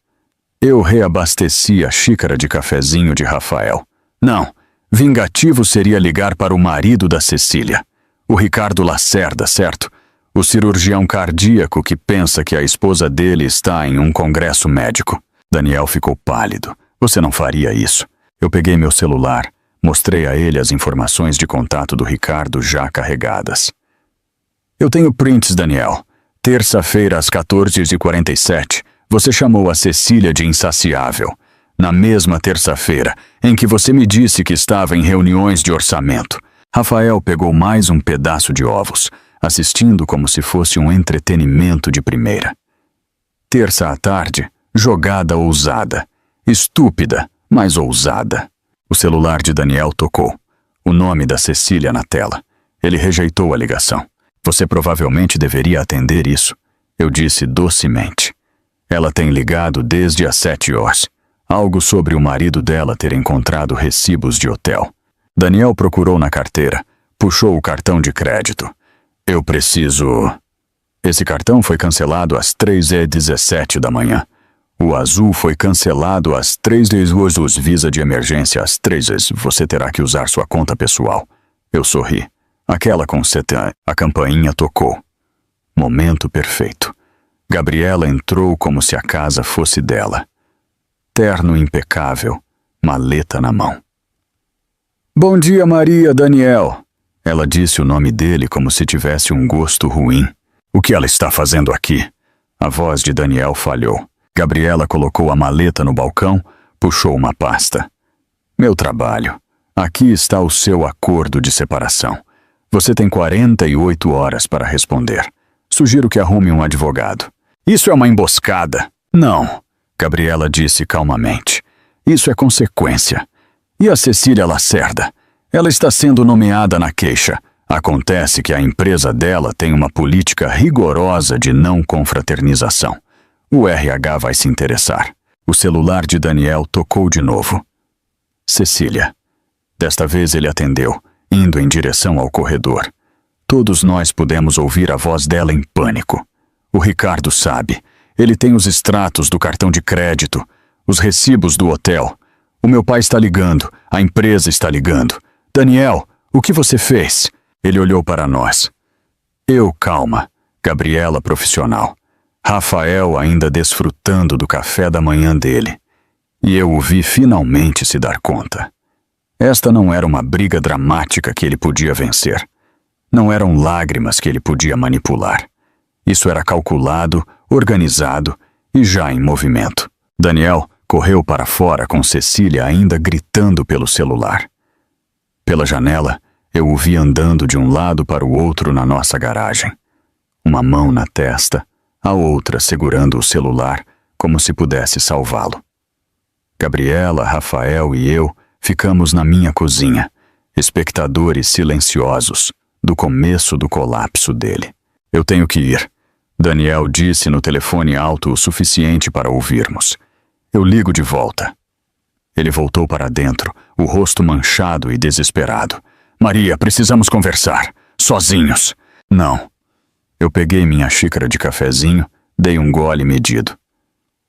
Eu reabasteci a xícara de cafezinho de Rafael. Não, vingativo seria ligar para o marido da Cecília. O Ricardo Lacerda, certo? O cirurgião cardíaco que pensa que a esposa dele está em um congresso médico. Daniel ficou pálido. Você não faria isso. Eu peguei meu celular, mostrei a ele as informações de contato do Ricardo já carregadas. Eu tenho prints, Daniel. Terça-feira às 14h47, você chamou a Cecília de insaciável. Na mesma terça-feira, em que você me disse que estava em reuniões de orçamento. Rafael pegou mais um pedaço de ovos, assistindo como se fosse um entretenimento de primeira. Terça à tarde, jogada ousada. Estúpida, mas ousada. O celular de Daniel tocou. O nome da Cecília na tela. Ele rejeitou a ligação. Você provavelmente deveria atender isso. Eu disse docemente. Ela tem ligado desde as 7h. Algo sobre o marido dela ter encontrado recibos de hotel. Daniel procurou na carteira. Puxou o cartão de crédito. Eu preciso... Esse cartão foi cancelado às 3h17 da manhã. O azul foi cancelado às 3h. Os Visa de emergência às 3h. Você terá que usar sua conta pessoal. Eu sorri. Aquela com Setan. A campainha tocou. Momento perfeito. Gabriela entrou como se a casa fosse dela. Terno impecável, maleta na mão. Bom dia, Maria, Daniel. Ela disse o nome dele como se tivesse um gosto ruim. O que ela está fazendo aqui? A voz de Daniel falhou. Gabriela colocou a maleta no balcão, puxou uma pasta. Meu trabalho. Aqui está o seu acordo de separação. Você tem 48 horas para responder. Sugiro que arrume um advogado. Isso é uma emboscada. Não, Gabriela disse calmamente. Isso é consequência. E a Cecília Lacerda? Ela está sendo nomeada na queixa. Acontece que a empresa dela tem uma política rigorosa de não confraternização. O RH vai se interessar. O celular de Daniel tocou de novo. Cecília. Desta vez ele atendeu, indo em direção ao corredor. Todos nós pudemos ouvir a voz dela em pânico. O Ricardo sabe. Ele tem os extratos do cartão de crédito, os recibos do hotel. O meu pai está ligando, a empresa está ligando. Daniel, o que você fez? Ele olhou para nós. Eu, calma. Gabriela, profissional. Rafael ainda desfrutando do café da manhã dele. E eu o vi finalmente se dar conta. Esta não era uma briga dramática que ele podia vencer. Não eram lágrimas que ele podia manipular. Isso era calculado, organizado e já em movimento. Daniel correu para fora com Cecília ainda gritando pelo celular. Pela janela, eu o vi andando de um lado para o outro na nossa garagem. Uma mão na testa, a outra segurando o celular, como se pudesse salvá-lo. Gabriela, Rafael e eu ficamos na minha cozinha, espectadores silenciosos do começo do colapso dele. Eu tenho que ir. Daniel disse no telefone alto o suficiente para ouvirmos. Eu ligo de volta. Ele voltou para dentro, o rosto manchado e desesperado. Maria, precisamos conversar. Sozinhos. Não. Eu peguei minha xícara de cafezinho, dei um gole medido.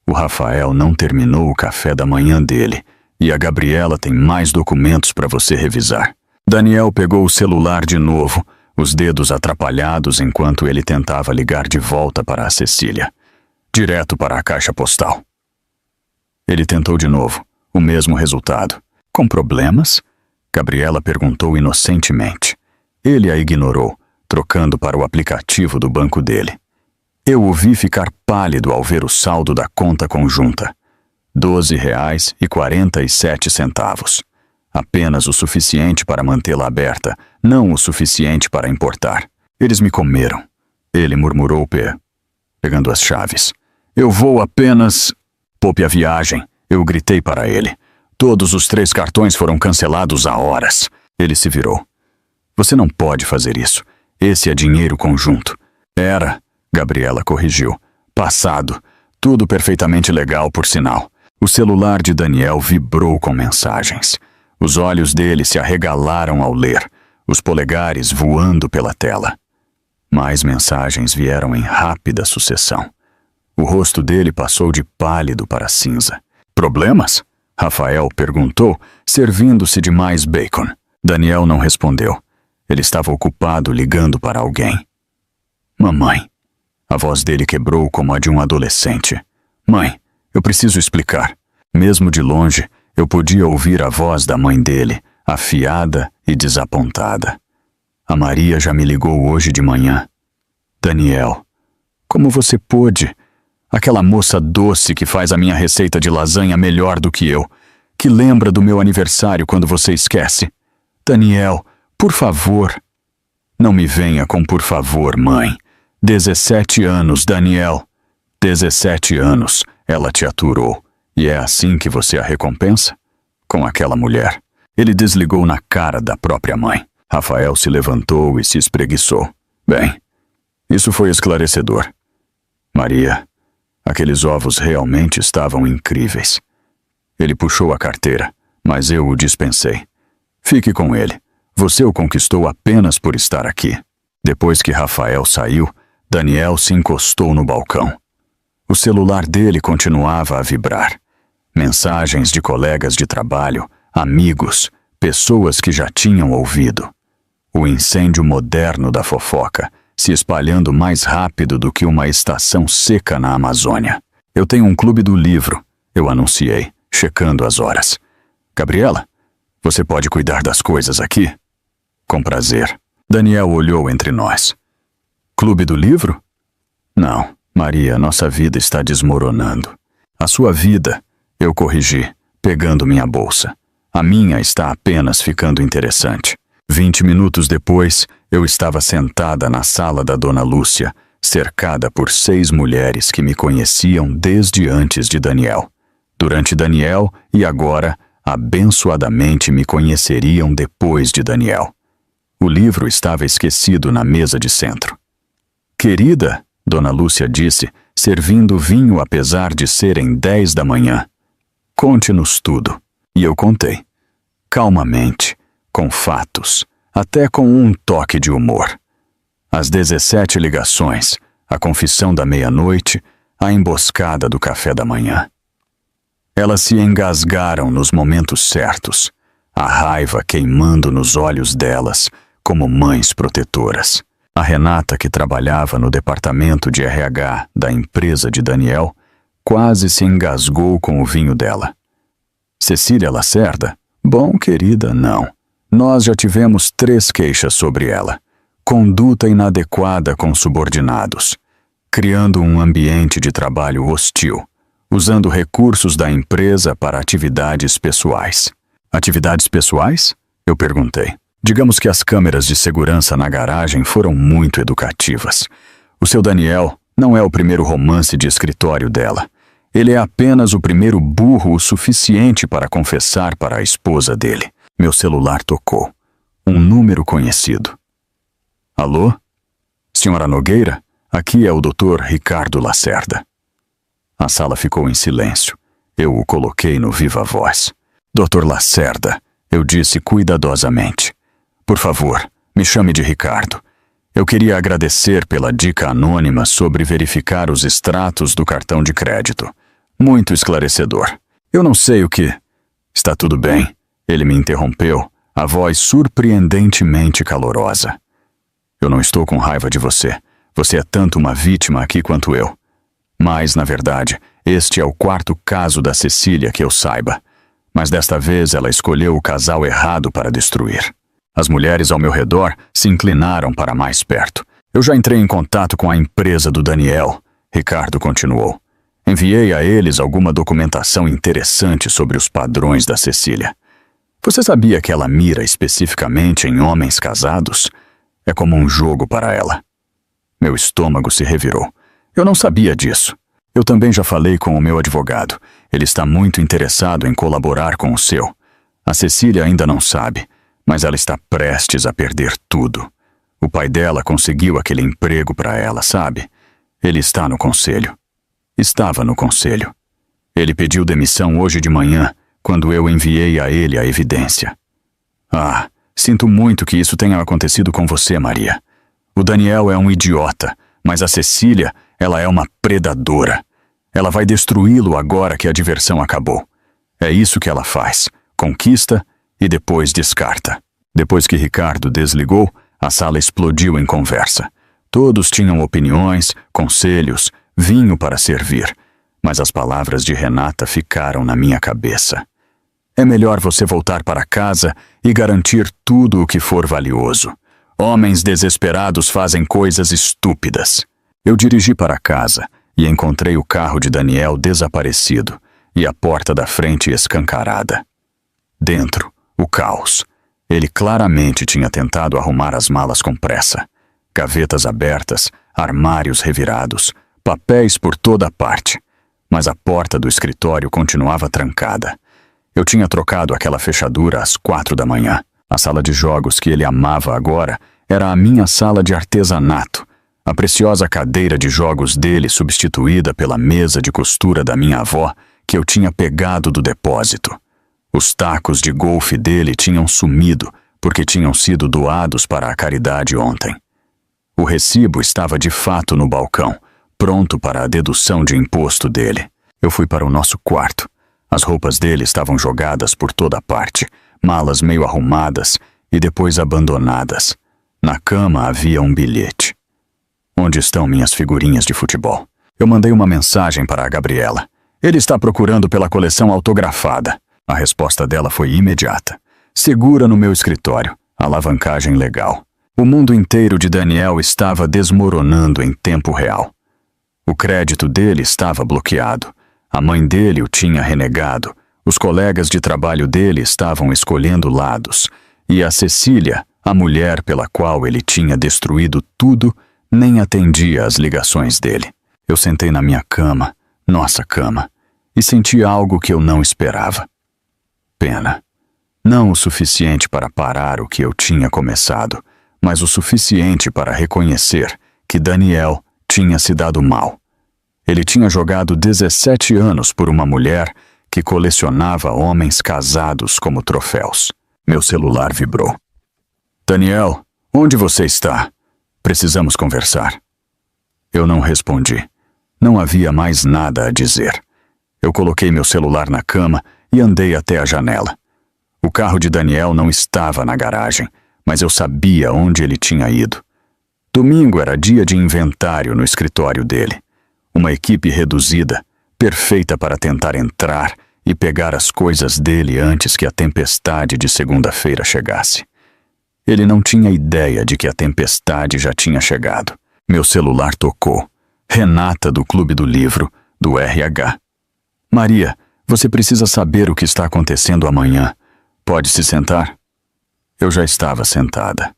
O Rafael não terminou o café da manhã dele, e a Gabriela tem mais documentos para você revisar. Daniel pegou o celular de novo, os dedos atrapalhados enquanto ele tentava ligar de volta para a Cecília. Direto para a caixa postal. Ele tentou de novo, o mesmo resultado. Com problemas? Gabriela perguntou inocentemente. Ele a ignorou, trocando para o aplicativo do banco dele. Eu o vi ficar pálido ao ver o saldo da conta conjunta. R$12,47. Apenas o suficiente para mantê-la aberta, não o suficiente para importar. Eles me comeram. Ele murmurou pegando as chaves. Eu vou apenas... Poupe a viagem, eu gritei para ele. Todos os 3 cartões foram cancelados há horas. Ele se virou. Você não pode fazer isso. Esse é dinheiro conjunto. Era, Gabriela corrigiu. Passado. Tudo perfeitamente legal, por sinal. O celular de Daniel vibrou com mensagens. Os olhos dele se arregalaram ao ler, os polegares voando pela tela. Mais mensagens vieram em rápida sucessão. O rosto dele passou de pálido para cinza. Problemas? Rafael perguntou, servindo-se de mais bacon. Daniel não respondeu. Ele estava ocupado ligando para alguém. Mamãe. A voz dele quebrou como a de um adolescente. Mãe, eu preciso explicar. Mesmo de longe, eu podia ouvir a voz da mãe dele, afiada e desapontada. A Maria já me ligou hoje de manhã. Daniel, como você pôde? Aquela moça doce que faz a minha receita de lasanha melhor do que eu, que lembra do meu aniversário quando você esquece. Daniel, por favor. Não me venha com por favor, mãe. 17 anos, Daniel. 17 anos, ela te aturou. E é assim que você a recompensa? Com aquela mulher. Ele desligou na cara da própria mãe. Rafael se levantou e se espreguiçou. Bem, isso foi esclarecedor. Maria, aqueles ovos realmente estavam incríveis. Ele puxou a carteira, mas eu o dispensei. Fique com ele. Você o conquistou apenas por estar aqui. Depois que Rafael saiu, Daniel se encostou no balcão. O celular dele continuava a vibrar. Mensagens de colegas de trabalho, amigos, pessoas que já tinham ouvido. o incêndio moderno da fofoca, se espalhando mais rápido do que uma estação seca na Amazônia. Eu tenho um clube do livro, eu anunciei, checando as horas. Gabriela, você pode cuidar das coisas aqui? Com prazer. Daniel olhou entre nós. Clube do livro? Não, Maria, nossa vida está desmoronando. A sua vida, eu corrigi, pegando minha bolsa. A minha está apenas ficando interessante. 20 minutos depois, eu estava sentada na sala da Dona Lúcia, cercada por 6 mulheres que me conheciam desde antes de Daniel. Durante Daniel e agora, abençoadamente me conheceriam depois de Daniel. O livro estava esquecido na mesa de centro. Querida, Dona Lúcia disse, servindo vinho apesar de serem 10 da manhã. Conte-nos tudo. E eu contei. Calmamente, com fatos, até com um toque de humor. As 17 ligações, a confissão da meia-noite, a emboscada do café da manhã. Elas se engasgaram nos momentos certos, a raiva queimando nos olhos delas como mães protetoras. A Renata, que trabalhava no departamento de RH da empresa de Daniel, quase se engasgou com o vinho dela. Cecília Lacerda? Bom, querida, não. Nós já tivemos 3 queixas sobre ela. Conduta inadequada com subordinados, criando um ambiente de trabalho hostil, usando recursos da empresa para atividades pessoais. Atividades pessoais? Eu perguntei. Digamos que as câmeras de segurança na garagem foram muito educativas. O seu Daniel não é o primeiro romance de escritório dela. Ele é apenas o primeiro burro o suficiente para confessar para a esposa dele. Meu celular tocou. Um número conhecido. Alô? Senhora Nogueira? Aqui é o Dr. Ricardo Lacerda. A sala ficou em silêncio. Eu o coloquei no viva voz. Dr. Lacerda, eu disse cuidadosamente. Por favor, me chame de Ricardo. Eu queria agradecer pela dica anônima sobre verificar os extratos do cartão de crédito. Muito esclarecedor. Eu não sei o que... Está tudo bem. Ele me interrompeu, a voz surpreendentemente calorosa. Eu não estou com raiva de você. Você é tanto uma vítima aqui quanto eu. Mas, na verdade, este é o 4º caso da Cecília que eu saiba. Mas desta vez ela escolheu o casal errado para destruir. As mulheres ao meu redor se inclinaram para mais perto. Eu já entrei em contato com a empresa do Daniel, Ricardo continuou. Enviei a eles alguma documentação interessante sobre os padrões da Cecília. Você sabia que ela mira especificamente em homens casados? É como um jogo para ela. Meu estômago se revirou. Eu não sabia disso. Eu também já falei com o meu advogado. Ele está muito interessado em colaborar com o seu. A Cecília ainda não sabe, mas ela está prestes a perder tudo. O pai dela conseguiu aquele emprego para ela, sabe? Ele está no conselho. Estava no conselho. Ele pediu demissão hoje de manhã, quando eu enviei a ele a evidência. Ah, sinto muito que isso tenha acontecido com você, Maria. O Daniel é um idiota, mas a Cecília, ela é uma predadora. Ela vai destruí-lo agora que a diversão acabou. É isso que ela faz. Conquista e depois descarta. Depois que Ricardo desligou, a sala explodiu em conversa. Todos tinham opiniões, conselhos, vinho para servir. Mas as palavras de Renata ficaram na minha cabeça. É melhor você voltar para casa e garantir tudo o que for valioso. Homens desesperados fazem coisas estúpidas. Eu dirigi para casa e encontrei o carro de Daniel desaparecido e a porta da frente escancarada. Dentro, o caos. Ele claramente tinha tentado arrumar as malas com pressa. Gavetas abertas, armários revirados, papéis por toda parte. Mas a porta do escritório continuava trancada. Eu tinha trocado aquela fechadura às 4 da manhã. A sala de jogos que ele amava agora era a minha sala de artesanato. A preciosa cadeira de jogos dele substituída pela mesa de costura da minha avó que eu tinha pegado do depósito. Os tacos de golfe dele tinham sumido porque tinham sido doados para a caridade ontem. O recibo estava de fato no balcão, pronto para a dedução de imposto dele. Eu fui para o nosso quarto. As roupas dele estavam jogadas por toda parte, malas meio arrumadas e depois abandonadas. Na cama havia um bilhete. Onde estão minhas figurinhas de futebol? Eu mandei uma mensagem para a Gabriela. Ele está procurando pela coleção autografada. A resposta dela foi imediata. Segura no meu escritório. Alavancagem legal. O mundo inteiro de Daniel estava desmoronando em tempo real. O crédito dele estava bloqueado. A mãe dele o tinha renegado. Os colegas de trabalho dele estavam escolhendo lados. E a Cecília, a mulher pela qual ele tinha destruído tudo, nem atendia às ligações dele. Eu sentei na minha cama, nossa cama, e senti algo que eu não esperava. Pena. Não o suficiente para parar o que eu tinha começado, mas o suficiente para reconhecer que Daniel tinha se dado mal. Ele tinha jogado 17 anos por uma mulher que colecionava homens casados como troféus. Meu celular vibrou. Daniel, onde você está? Precisamos conversar. Eu não respondi. Não havia mais nada a dizer. Eu coloquei meu celular na cama e andei até a janela. O carro de Daniel não estava na garagem, mas eu sabia onde ele tinha ido. Domingo era dia de inventário no escritório dele. Uma equipe reduzida, perfeita para tentar entrar e pegar as coisas dele antes que a tempestade de segunda-feira chegasse. Ele não tinha ideia de que a tempestade já tinha chegado. Meu celular tocou. Renata, do Clube do Livro, do RH. Maria, você precisa saber o que está acontecendo amanhã. Pode se sentar? Eu já estava sentada.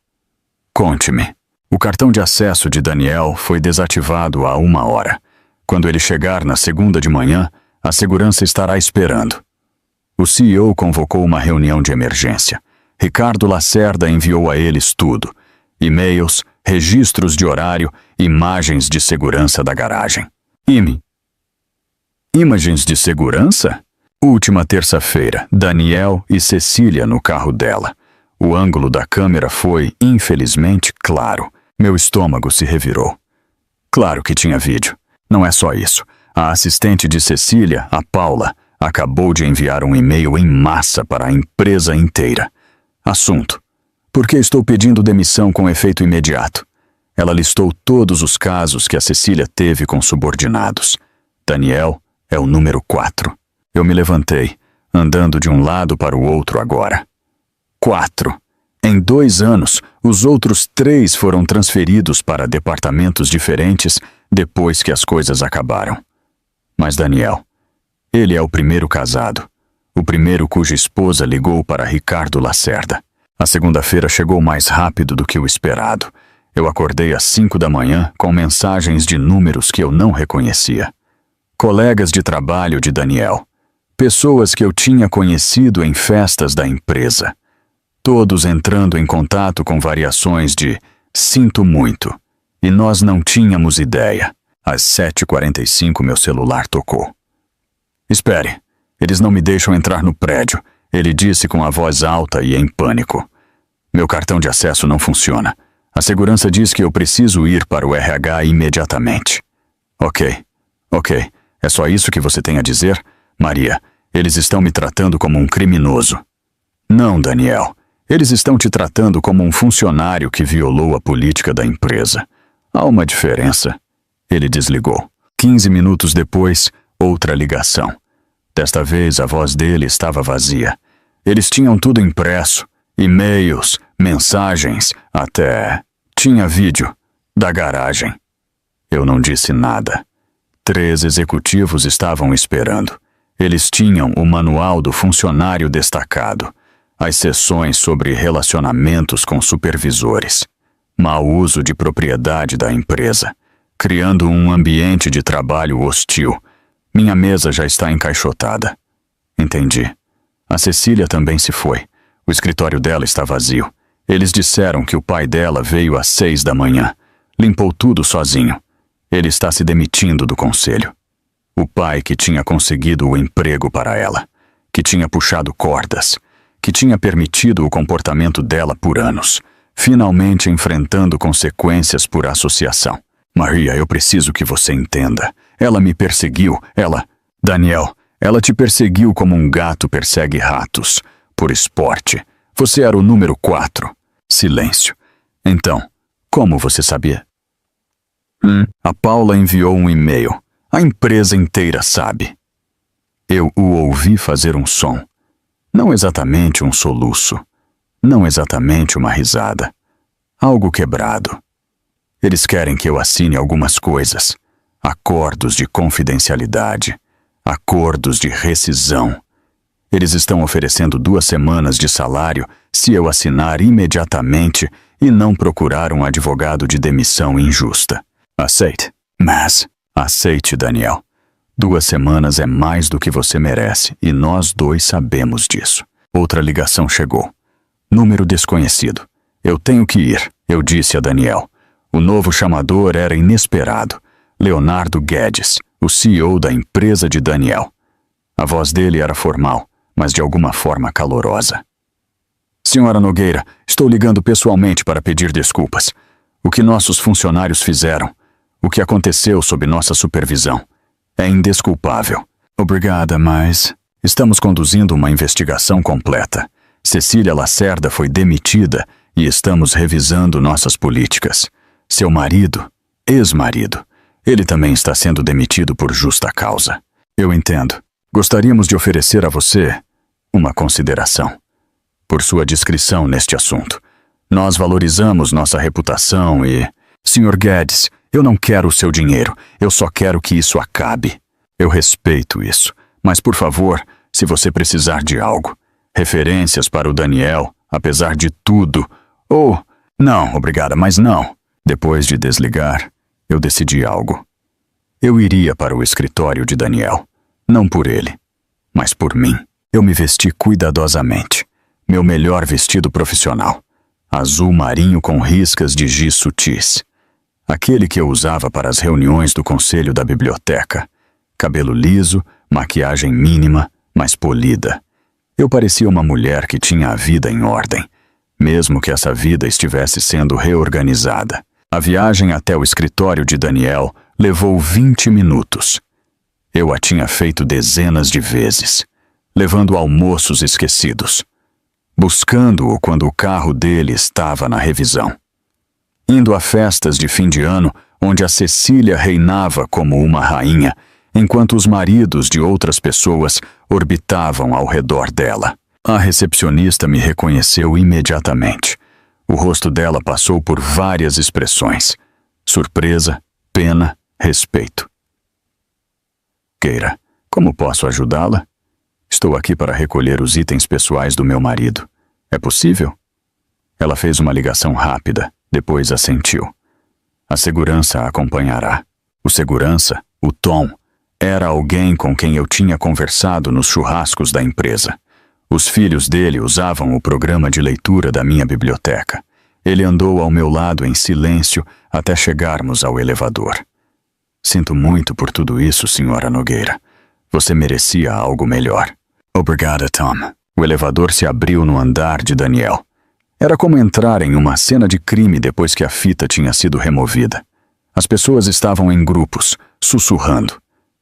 Conte-me. O cartão de acesso de Daniel foi desativado há 1 hora. Quando ele chegar na segunda de manhã, a segurança estará esperando. O CEO convocou uma reunião de emergência. Ricardo Lacerda enviou a eles tudo. E-mails, registros de horário, imagens de segurança da garagem. Imagens de segurança? Última terça-feira, Daniel e Cecília no carro dela. O ângulo da câmera foi, infelizmente, claro. Meu estômago se revirou. Claro que tinha vídeo. Não é só isso. A assistente de Cecília, a Paula, acabou de enviar um e-mail em massa para a empresa inteira. Assunto: por que estou pedindo demissão com efeito imediato? Ela listou todos os casos que a Cecília teve com subordinados. Daniel é o número 4. Eu me levantei, andando de um lado para o outro agora. 4. Em 2 anos, os outros 3 foram transferidos para departamentos diferentes depois que as coisas acabaram. Mas Daniel, ele é o primeiro casado. O primeiro cuja esposa ligou para Ricardo Lacerda. A segunda-feira chegou mais rápido do que o esperado. Eu acordei às 5 da manhã com mensagens de números que eu não reconhecia. Colegas de trabalho de Daniel. Pessoas que eu tinha conhecido em festas da empresa. Todos entrando em contato com variações de "sinto muito". E nós não tínhamos ideia. Às 7h45 meu celular tocou. Espere, eles não me deixam entrar no prédio, ele disse com a voz alta e em pânico. Meu cartão de acesso não funciona. A segurança diz que eu preciso ir para o RH imediatamente. Ok. É só isso que você tem a dizer? Maria, eles estão me tratando como um criminoso. Não, Daniel. Eles estão te tratando como um funcionário que violou a política da empresa. Há uma diferença. Ele desligou. 15 minutos depois, outra ligação. Desta vez, a voz dele estava vazia. Eles tinham tudo impresso. E-mails, mensagens, até... tinha vídeo. Da garagem. Eu não disse nada. 3 executivos estavam esperando. Eles tinham o manual do funcionário destacado. As sessões sobre relacionamentos com supervisores. Mau uso de propriedade da empresa. Criando um ambiente de trabalho hostil. Minha mesa já está encaixotada. Entendi. A Cecília também se foi. O escritório dela está vazio. Eles disseram que o pai dela veio às 6 da manhã. Limpou tudo sozinho. Ele está se demitindo do conselho. O pai que tinha conseguido o emprego para ela. Que tinha puxado cordas. Que tinha permitido o comportamento dela por anos. Finalmente enfrentando consequências por associação. Maria, eu preciso que você entenda. Ela me perseguiu. Daniel, ela te perseguiu como um gato persegue ratos. Por esporte. Você era o número 4. Silêncio. Então, como você sabia? A Paula enviou um e-mail. A empresa inteira sabe. Eu o ouvi fazer um som. Não exatamente um soluço. Não exatamente uma risada. Algo quebrado. Eles querem que eu assine algumas coisas. Acordos de confidencialidade. Acordos de rescisão. Eles estão oferecendo 2 semanas de salário se eu assinar imediatamente e não procurar um advogado de demissão injusta. Aceite. Mas, aceite, Daniel. 2 semanas é mais do que você merece e nós 2 sabemos disso. Outra ligação chegou. Número desconhecido. Eu tenho que ir, eu disse a Daniel. O novo chamador era inesperado. Leonardo Guedes, o CEO da empresa de Daniel. A voz dele era formal, mas de alguma forma calorosa. Senhora Nogueira, estou ligando pessoalmente para pedir desculpas. O que nossos funcionários fizeram, o que aconteceu sob nossa supervisão, é indesculpável. Obrigada, mas estamos conduzindo uma investigação completa. Cecília Lacerda foi demitida e estamos revisando nossas políticas. Seu marido, ex-marido, ele também está sendo demitido por justa causa. Eu entendo. Gostaríamos de oferecer a você uma consideração. Por sua discrição neste assunto. Nós valorizamos nossa reputação e... Sr. Guedes, eu não quero o seu dinheiro. Eu só quero que isso acabe. Eu respeito isso. Mas, por favor, se você precisar de algo, referências para o Daniel, apesar de tudo, ou... Não, obrigada, mas não. Depois de desligar, eu decidi algo. Eu iria para o escritório de Daniel. Não por ele, mas por mim. Eu me vesti cuidadosamente. Meu melhor vestido profissional. Azul marinho com riscas de giz sutis. Aquele que eu usava para as reuniões do conselho da biblioteca. Cabelo liso, maquiagem mínima, mas polida. Eu parecia uma mulher que tinha a vida em ordem, mesmo que essa vida estivesse sendo reorganizada. A viagem até o escritório de Daniel levou 20 minutos. Eu a tinha feito dezenas de vezes, levando almoços esquecidos, buscando-o quando o carro dele estava na revisão, indo a festas de fim de ano onde a Cecília reinava como uma rainha, enquanto os maridos de outras pessoas orbitavam ao redor dela. A recepcionista me reconheceu imediatamente. O rosto dela passou por várias expressões: surpresa, pena, respeito. Queira, como posso ajudá-la? Estou aqui para recolher os itens pessoais do meu marido. É possível? Ela fez uma ligação rápida, depois assentiu. A segurança a acompanhará. O segurança, o Tom, era alguém com quem eu tinha conversado nos churrascos da empresa. Os filhos dele usavam o programa de leitura da minha biblioteca. Ele andou ao meu lado em silêncio até chegarmos ao elevador. Sinto muito por tudo isso, Sra. Nogueira. Você merecia algo melhor. Obrigada, Tom. O elevador se abriu no andar de Daniel. Era como entrar em uma cena de crime depois que a fita tinha sido removida. As pessoas estavam em grupos, sussurrando.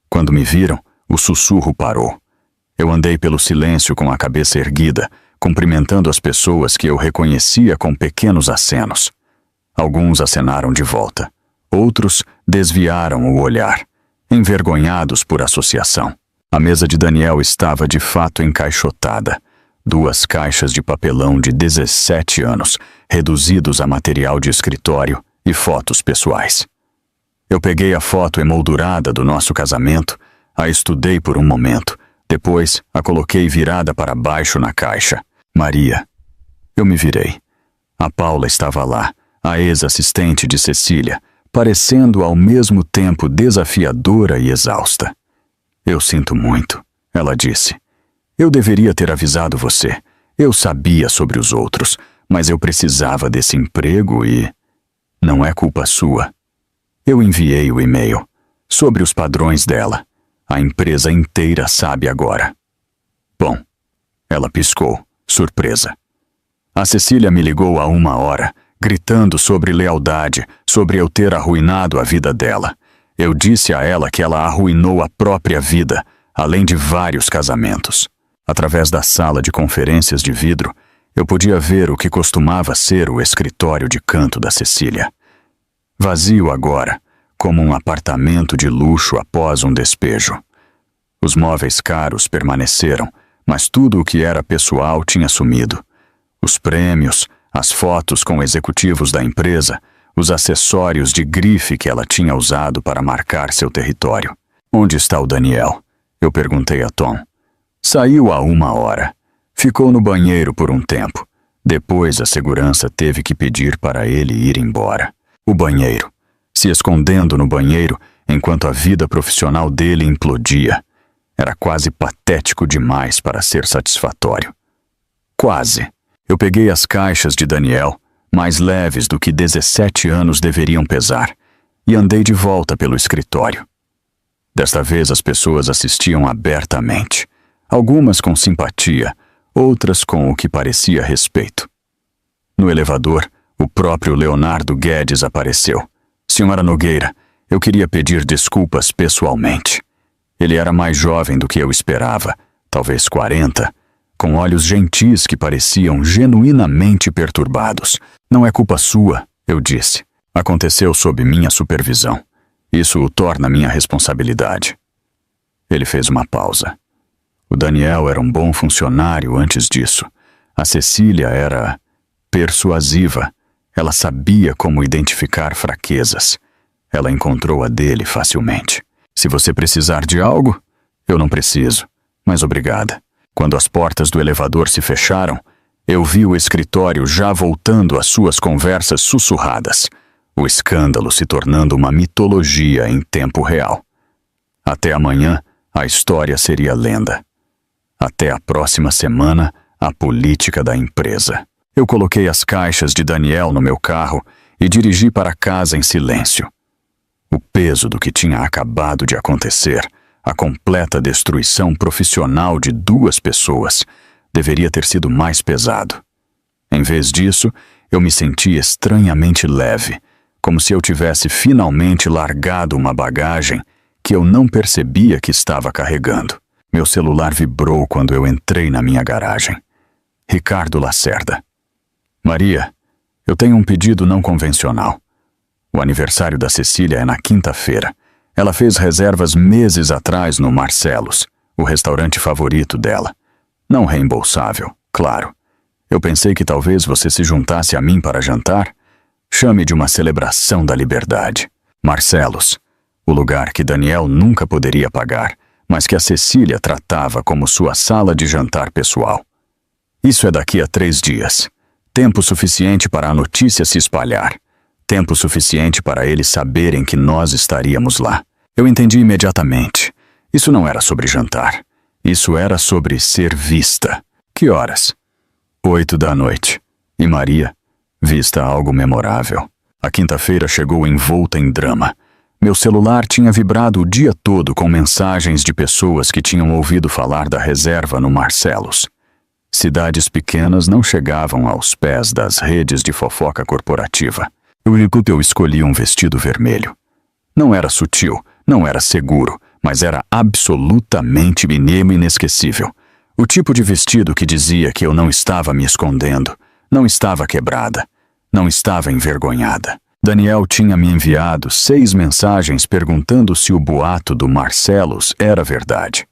Quando me viram, o sussurro parou. Eu andei pelo silêncio com a cabeça erguida, cumprimentando as pessoas que eu reconhecia com pequenos acenos. Alguns acenaram de volta. Outros desviaram o olhar, envergonhados por associação. A mesa de Daniel estava de fato encaixotada. 2 caixas de papelão de 17 anos, reduzidos a material de escritório e fotos pessoais. Eu peguei a foto emoldurada do nosso casamento, a estudei por um momento, depois a coloquei virada para baixo na caixa. Maria. Eu me virei. A Paula estava lá, a ex-assistente de Cecília, parecendo ao mesmo tempo desafiadora e exausta. Eu sinto muito, ela disse. Eu deveria ter avisado você. Eu sabia sobre os outros, mas eu precisava desse emprego e... Não é culpa sua. Eu enviei o e-mail. Sobre os padrões dela. A empresa inteira sabe agora. Bom, ela piscou, surpresa. A Cecília me ligou há 1 hora, gritando sobre lealdade, sobre eu ter arruinado a vida dela. Eu disse a ela que ela arruinou a própria vida, além de vários casamentos. Através da sala de conferências de vidro, Eu podia ver o que costumava ser o escritório de canto da Cecília. Vazio agora, como um apartamento de luxo após um despejo. Os móveis caros permaneceram, mas tudo o que era pessoal tinha sumido. Os prêmios, as fotos com executivos da empresa, os acessórios de grife que ela tinha usado para marcar seu território. Onde está o Daniel? Eu perguntei a Tom. Saiu há 1 hora. Ficou no banheiro por um tempo. Depois a segurança teve que pedir para ele ir embora. O banheiro. Se escondendo no banheiro enquanto a vida profissional dele implodia. Era quase patético demais para ser satisfatório. Quase. Eu peguei as caixas de Daniel, mais leves do que 17 anos deveriam pesar, e andei de volta pelo escritório. Desta vez as pessoas assistiam abertamente, algumas com simpatia, outras com o que parecia respeito. No elevador, o próprio Leonardo Guedes apareceu. Senhora Nogueira, eu queria pedir desculpas pessoalmente. Ele era mais jovem do que eu esperava, talvez 40, com olhos gentis que pareciam genuinamente perturbados. Não é culpa sua, eu disse. Aconteceu sob minha supervisão. Isso o torna minha responsabilidade. Ele fez uma pausa. O Daniel era um bom funcionário antes disso. A Cecília era persuasiva. Ela sabia como identificar fraquezas. Ela encontrou a dele facilmente. Se você precisar de algo, eu não preciso, mas obrigada. Quando as portas do elevador se fecharam, eu vi o escritório já voltando às suas conversas sussurradas, o escândalo se tornando uma mitologia em tempo real. Até amanhã, a história seria lenda. Até a próxima semana, a política da empresa. Eu coloquei as caixas de Daniel no meu carro e dirigi para casa em silêncio. O peso do que tinha acabado de acontecer, a completa destruição profissional de 2 pessoas, deveria ter sido mais pesado. Em vez disso, eu me senti estranhamente leve, como se eu tivesse finalmente largado uma bagagem que eu não percebia que estava carregando. Meu celular vibrou quando eu entrei na minha garagem. Ricardo Lacerda. Maria, eu tenho um pedido não convencional. O aniversário da Cecília é na quinta-feira. Ela fez reservas meses atrás no Marcelos, o restaurante favorito dela. Não reembolsável, claro. Eu pensei que talvez você se juntasse a mim para jantar. Chame de uma celebração da liberdade. Marcelos, o lugar que Daniel nunca poderia pagar, mas que a Cecília tratava como sua sala de jantar pessoal. Isso é daqui a 3 dias. Tempo suficiente para a notícia se espalhar. Tempo suficiente para eles saberem que nós estaríamos lá. Eu entendi imediatamente. Isso não era sobre jantar. Isso era sobre ser vista. Que horas? 8 da noite. E Maria, vista algo memorável. A quinta-feira chegou envolta em drama. Meu celular tinha vibrado o dia todo com mensagens de pessoas que tinham ouvido falar da reserva no Marcelos. Cidades pequenas não chegavam aos pés das redes de fofoca corporativa. Eu escolhi um vestido vermelho. Não era sutil, não era seguro, mas era absolutamente inesquecível. O tipo de vestido que dizia que eu não estava me escondendo, não estava quebrada, não estava envergonhada. Daniel tinha me enviado 6 mensagens perguntando se o boato do Marcelos era verdade.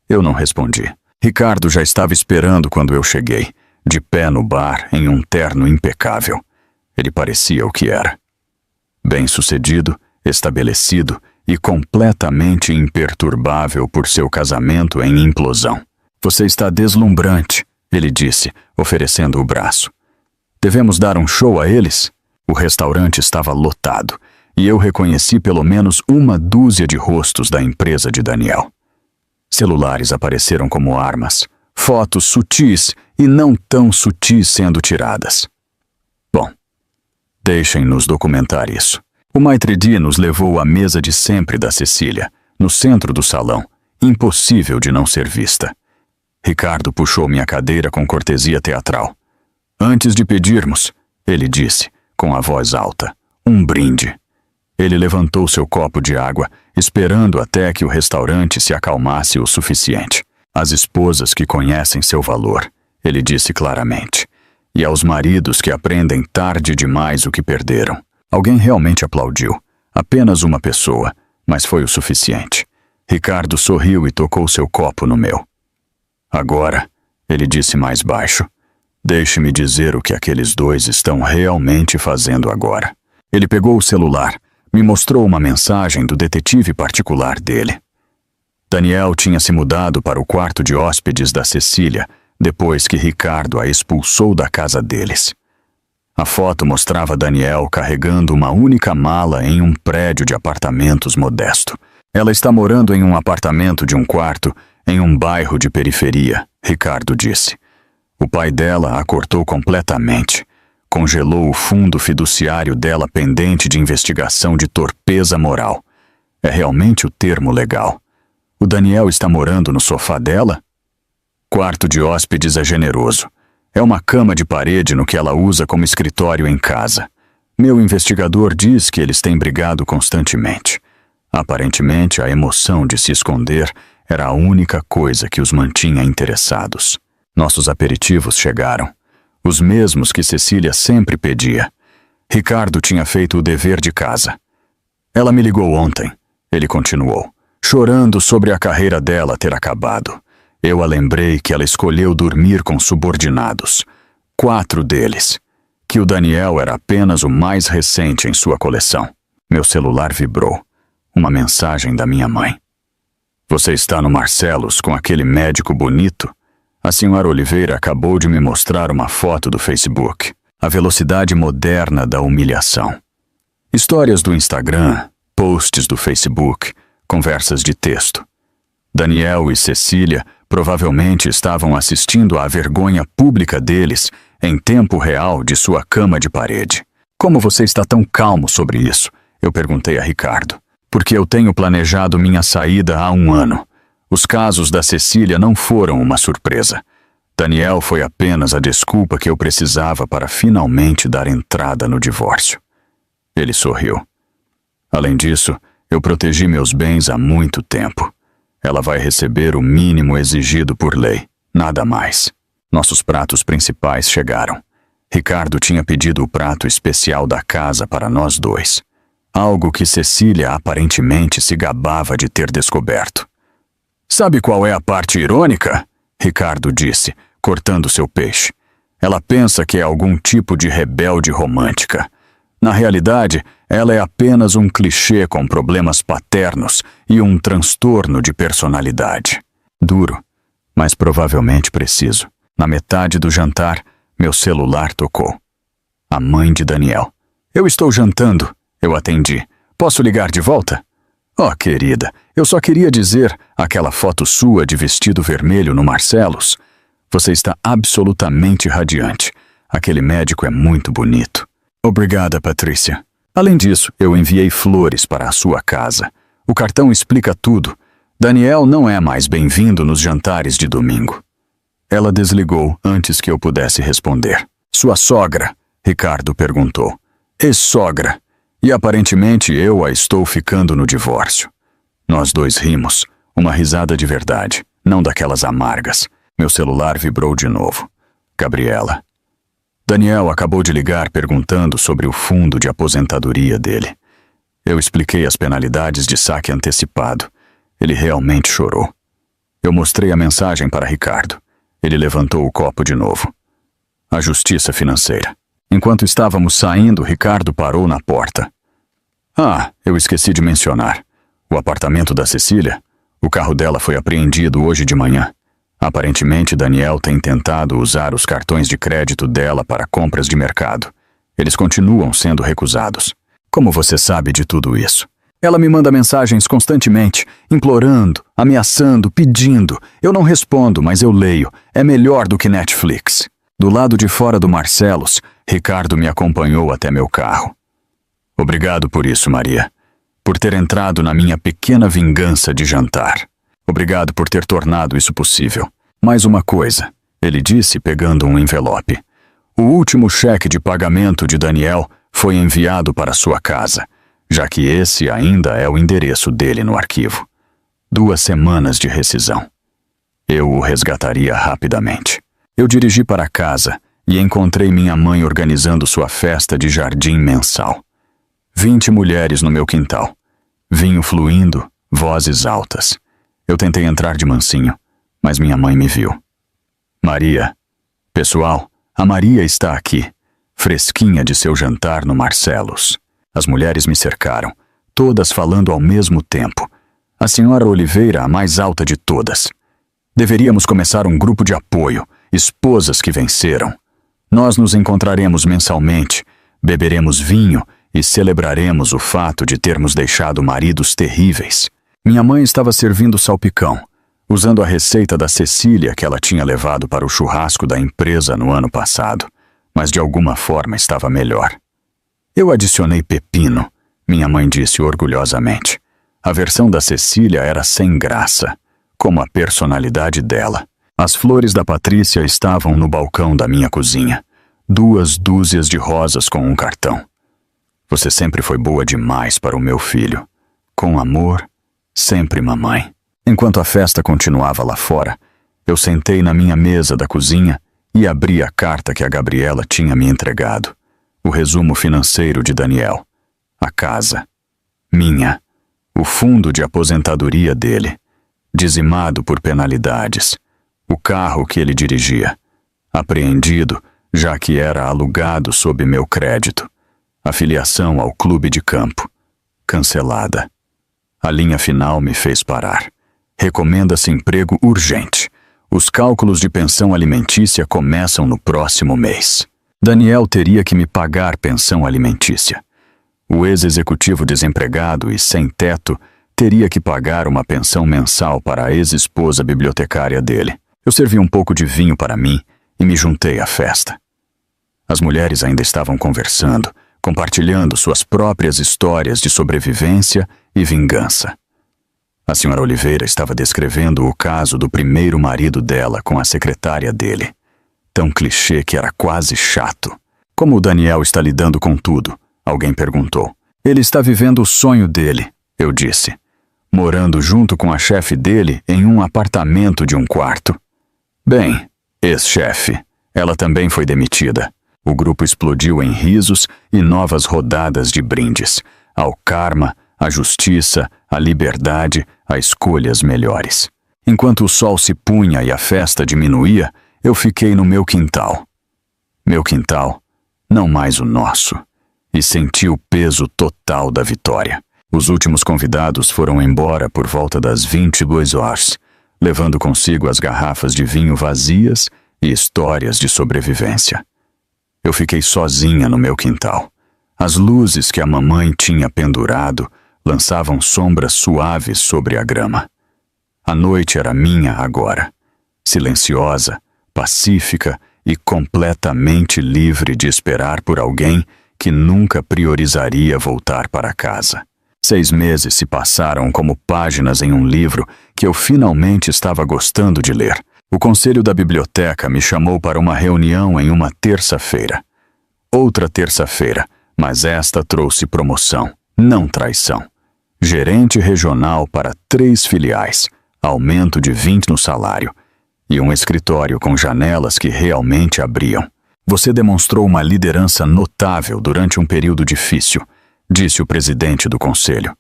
Eu não respondi. Ricardo já estava esperando quando eu cheguei, de pé no bar em um terno impecável. Ele parecia o que era. Bem-sucedido, estabelecido e completamente imperturbável por seu casamento em implosão. Você está deslumbrante, ele disse, oferecendo o braço. Devemos dar um show a eles? O restaurante estava lotado e eu reconheci pelo menos 1 dúzia de rostos da empresa de Daniel. Celulares apareceram como armas, fotos sutis e não tão sutis sendo tiradas. Bom, deixem-nos documentar isso. O maitre d' nos levou à mesa de sempre da Cecília, no centro do salão, impossível de não ser vista. Ricardo puxou minha cadeira com cortesia teatral. Antes de pedirmos, ele disse, com a voz alta, um brinde. Ele levantou seu copo de água, esperando até que o restaurante se acalmasse o suficiente. As esposas que conhecem seu valor, ele disse claramente, E aos maridos que aprendem tarde demais o que perderam. Alguém realmente aplaudiu. Apenas uma pessoa, mas foi o suficiente. Ricardo sorriu e tocou seu copo no meu. Agora, ele disse mais baixo, deixe-me dizer o que aqueles dois estão realmente fazendo agora. Ele pegou o celular, me mostrou uma mensagem do detetive particular dele. Daniel tinha se mudado para o quarto de hóspedes da Cecília depois que Ricardo a expulsou da casa deles. A foto mostrava Daniel carregando uma única mala em um prédio de apartamentos modesto. Ela está morando em um apartamento de um quarto em um bairro de periferia, Ricardo disse. O pai dela a cortou completamente. Congelou o fundo fiduciário dela pendente de investigação de torpeza moral. É realmente o termo legal. O Daniel está morando no sofá dela? Quarto de hóspedes é generoso. É uma cama de parede no que ela usa como escritório em casa. Meu investigador diz que eles têm brigado constantemente. Aparentemente, a emoção de se esconder era a única coisa que os mantinha interessados. Nossos aperitivos chegaram. Os mesmos que Cecília sempre pedia. Ricardo tinha feito o dever de casa. Ela me ligou ontem, ele continuou, chorando sobre a carreira dela ter acabado. Eu a lembrei que ela escolheu dormir com subordinados. 4 deles. Que o Daniel era apenas o mais recente em sua coleção. Meu celular vibrou. Uma mensagem da minha mãe. Você está no Marcelos com aquele médico bonito? A senhora Oliveira acabou de me mostrar uma foto do Facebook. A velocidade moderna da humilhação. Histórias do Instagram, posts do Facebook, conversas de texto. Daniel e Cecília provavelmente estavam assistindo à vergonha pública deles em tempo real de sua cama de parede. Como você está tão calmo sobre isso? Eu perguntei a Ricardo. Porque eu tenho planejado minha saída há 1 ano. Os casos da Cecília não foram uma surpresa. Daniel foi apenas a desculpa que eu precisava para finalmente dar entrada no divórcio. Ele sorriu. Além disso, eu protegi meus bens há muito tempo. Ela vai receber o mínimo exigido por lei, nada mais. Nossos pratos principais chegaram. Ricardo tinha pedido o prato especial da casa para nós dois. Algo que Cecília aparentemente se gabava de ter descoberto. Sabe qual é a parte irônica? Ricardo disse, cortando seu peixe. Ela pensa que é algum tipo de rebelde romântica. Na realidade, ela é apenas um clichê com problemas paternos e um transtorno de personalidade. Duro, mas provavelmente preciso. Na metade do jantar, meu celular tocou. A mãe de Daniel. Eu estou jantando. Eu atendi. Posso ligar de volta? Oh, querida, eu só queria dizer, aquela foto sua de vestido vermelho no Marcelos. Você está absolutamente radiante. Aquele médico é muito bonito. Obrigada, Patrícia. Além disso, eu enviei flores para a sua casa. O cartão explica tudo. Daniel não é mais bem-vindo nos jantares de domingo. Ela desligou antes que eu pudesse responder. Sua sogra? Ricardo perguntou. Ex-sogra. E aparentemente eu a estou ficando no divórcio. Nós dois rimos, uma risada de verdade, não daquelas amargas. Meu celular vibrou de novo. Gabriela. Daniel acabou de ligar perguntando sobre o fundo de aposentadoria dele. Eu expliquei as penalidades de saque antecipado. Ele realmente chorou. Eu mostrei a mensagem para Ricardo. Ele levantou o copo de novo. A justiça financeira. Enquanto estávamos saindo, Ricardo parou na porta. Ah, eu esqueci de mencionar. O apartamento da Cecília, o carro dela foi apreendido hoje de manhã. Aparentemente, Daniel tem tentado usar os cartões de crédito dela para compras de mercado. Eles continuam sendo recusados. Como você sabe de tudo isso? Ela me manda mensagens constantemente, implorando, ameaçando, pedindo. Eu não respondo, mas eu leio. É melhor do que Netflix. Do lado de fora do Marcelos, Ricardo me acompanhou até meu carro. Obrigado por isso, Maria. Por ter entrado na minha pequena vingança de jantar. Obrigado por ter tornado isso possível. Mais uma coisa, ele disse pegando um envelope. O último cheque de pagamento de Daniel foi enviado para sua casa, já que esse ainda é o endereço dele no arquivo. 2 semanas de rescisão. Eu o resgataria rapidamente. Eu dirigi para casa, e encontrei minha mãe organizando sua festa de jardim mensal. 20 mulheres no meu quintal. Vinho fluindo, vozes altas. Eu tentei entrar de mansinho, mas minha mãe me viu. Maria. Pessoal, a Maria está aqui, fresquinha de seu jantar no Marcelos. As mulheres me cercaram, todas falando ao mesmo tempo. A senhora Oliveira, a mais alta de todas. Deveríamos começar um grupo de apoio, esposas que venceram. Nós nos encontraremos mensalmente, beberemos vinho e celebraremos o fato de termos deixado maridos terríveis. Minha mãe estava servindo salpicão, usando a receita da Cecília que ela tinha levado para o churrasco da empresa no ano passado, mas de alguma forma estava melhor. Eu adicionei pepino, minha mãe disse orgulhosamente. A versão da Cecília era sem graça, como a personalidade dela. As flores da Patrícia estavam no balcão da minha cozinha. 2 dúzias de rosas com um cartão. Você sempre foi boa demais para o meu filho. Com amor, sempre mamãe. Enquanto a festa continuava lá fora, eu sentei na minha mesa da cozinha e abri a carta que a Gabriela tinha me entregado. O resumo financeiro de Daniel. A casa. Minha. O fundo de aposentadoria dele. Dizimado por penalidades. O carro que ele dirigia. Apreendido, já que era alugado sob meu crédito. A filiação ao clube de campo. Cancelada. A linha final me fez parar. Recomenda-se emprego urgente. Os cálculos de pensão alimentícia começam no próximo mês. Daniel teria que me pagar pensão alimentícia. O ex-executivo desempregado e sem teto teria que pagar uma pensão mensal para a ex-esposa bibliotecária dele. Eu servi um pouco de vinho para mim e me juntei à festa. As mulheres ainda estavam conversando, compartilhando suas próprias histórias de sobrevivência e vingança. A senhora Oliveira estava descrevendo o caso do primeiro marido dela com a secretária dele. Tão clichê que era quase chato. Como o Daniel está lidando com tudo? Alguém perguntou. Ele está vivendo o sonho dele, eu disse. Morando junto com a chefe dele em um apartamento de um quarto. Bem, ex-chefe, ela também foi demitida. O grupo explodiu em risos e novas rodadas de brindes. Ao karma, à justiça, à liberdade, a escolhas melhores. Enquanto o sol se punha e a festa diminuía, eu fiquei no meu quintal. Meu quintal, não mais o nosso. E senti o peso total da vitória. Os últimos convidados foram embora por volta das 22 horas, levando consigo as garrafas de vinho vazias e histórias de sobrevivência. Eu fiquei sozinha no meu quintal. As luzes que a mamãe tinha pendurado lançavam sombras suaves sobre a grama. A noite era minha agora, silenciosa, pacífica e completamente livre de esperar por alguém que nunca priorizaria voltar para casa. 6 meses se passaram como páginas em um livro que eu finalmente estava gostando de ler. O conselho da biblioteca me chamou para uma reunião em uma terça-feira. Outra terça-feira, mas esta trouxe promoção, não traição. Gerente regional para 3 filiais, aumento de 20 no salário e um escritório com janelas que realmente abriam. Você demonstrou uma liderança notável durante um período difícil, disse o presidente do conselho.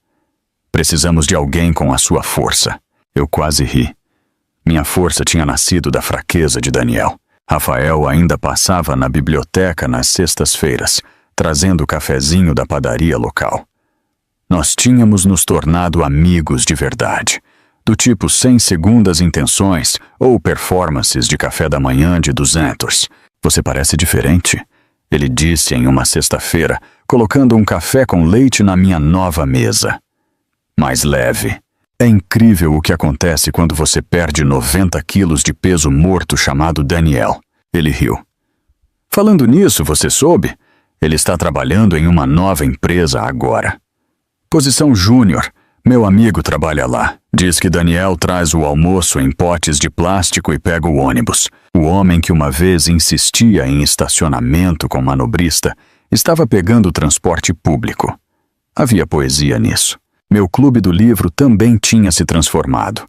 Precisamos de alguém com a sua força. Eu quase ri. Minha força tinha nascido da fraqueza de Daniel. Rafael ainda passava na biblioteca nas sextas-feiras, trazendo o cafezinho da padaria local. Nós tínhamos nos tornado amigos de verdade, do tipo sem segundas intenções ou performances de café da manhã de 200. Você parece diferente, ele disse em uma sexta-feira, colocando um café com leite na minha nova mesa. Mais leve. É incrível o que acontece quando você perde 90 quilos de peso morto chamado Daniel. Ele riu. Falando nisso, você soube? Ele está trabalhando em uma nova empresa agora. Posição júnior. Meu amigo trabalha lá. Diz que Daniel traz o almoço em potes de plástico e pega o ônibus. O homem que uma vez insistia em estacionamento com manobrista estava pegando o transporte público. Havia poesia nisso. Meu clube do livro também tinha se transformado.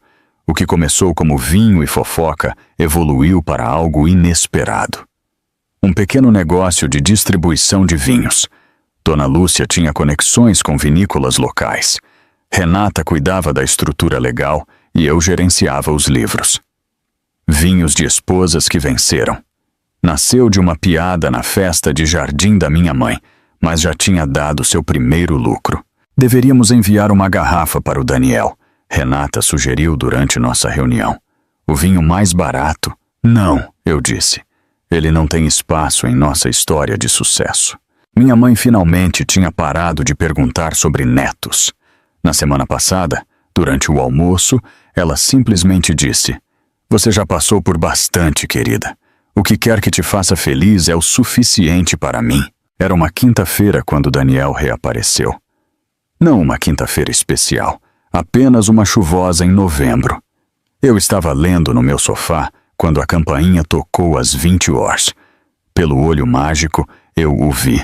O que começou como vinho e fofoca evoluiu para algo inesperado. Um pequeno negócio de distribuição de vinhos. Dona Lúcia tinha conexões com vinícolas locais. Renata cuidava da estrutura legal e eu gerenciava os livros. Vinhos de esposas que venceram. Nasceu de uma piada na festa de jardim da minha mãe, mas já tinha dado seu primeiro lucro. Deveríamos enviar uma garrafa para o Daniel, Renata sugeriu durante nossa reunião. O vinho mais barato? Não, eu disse. Ele não tem espaço em nossa história de sucesso. Minha mãe finalmente tinha parado de perguntar sobre netos. Na semana passada, durante o almoço, ela simplesmente disse: "Você já passou por bastante, querida. O que quer que te faça feliz é o suficiente para mim." Era uma quinta-feira quando Daniel reapareceu. Não uma quinta-feira especial, apenas uma chuvosa em novembro. Eu estava lendo no meu sofá quando a campainha tocou às 20 horas. Pelo olho mágico, eu o vi.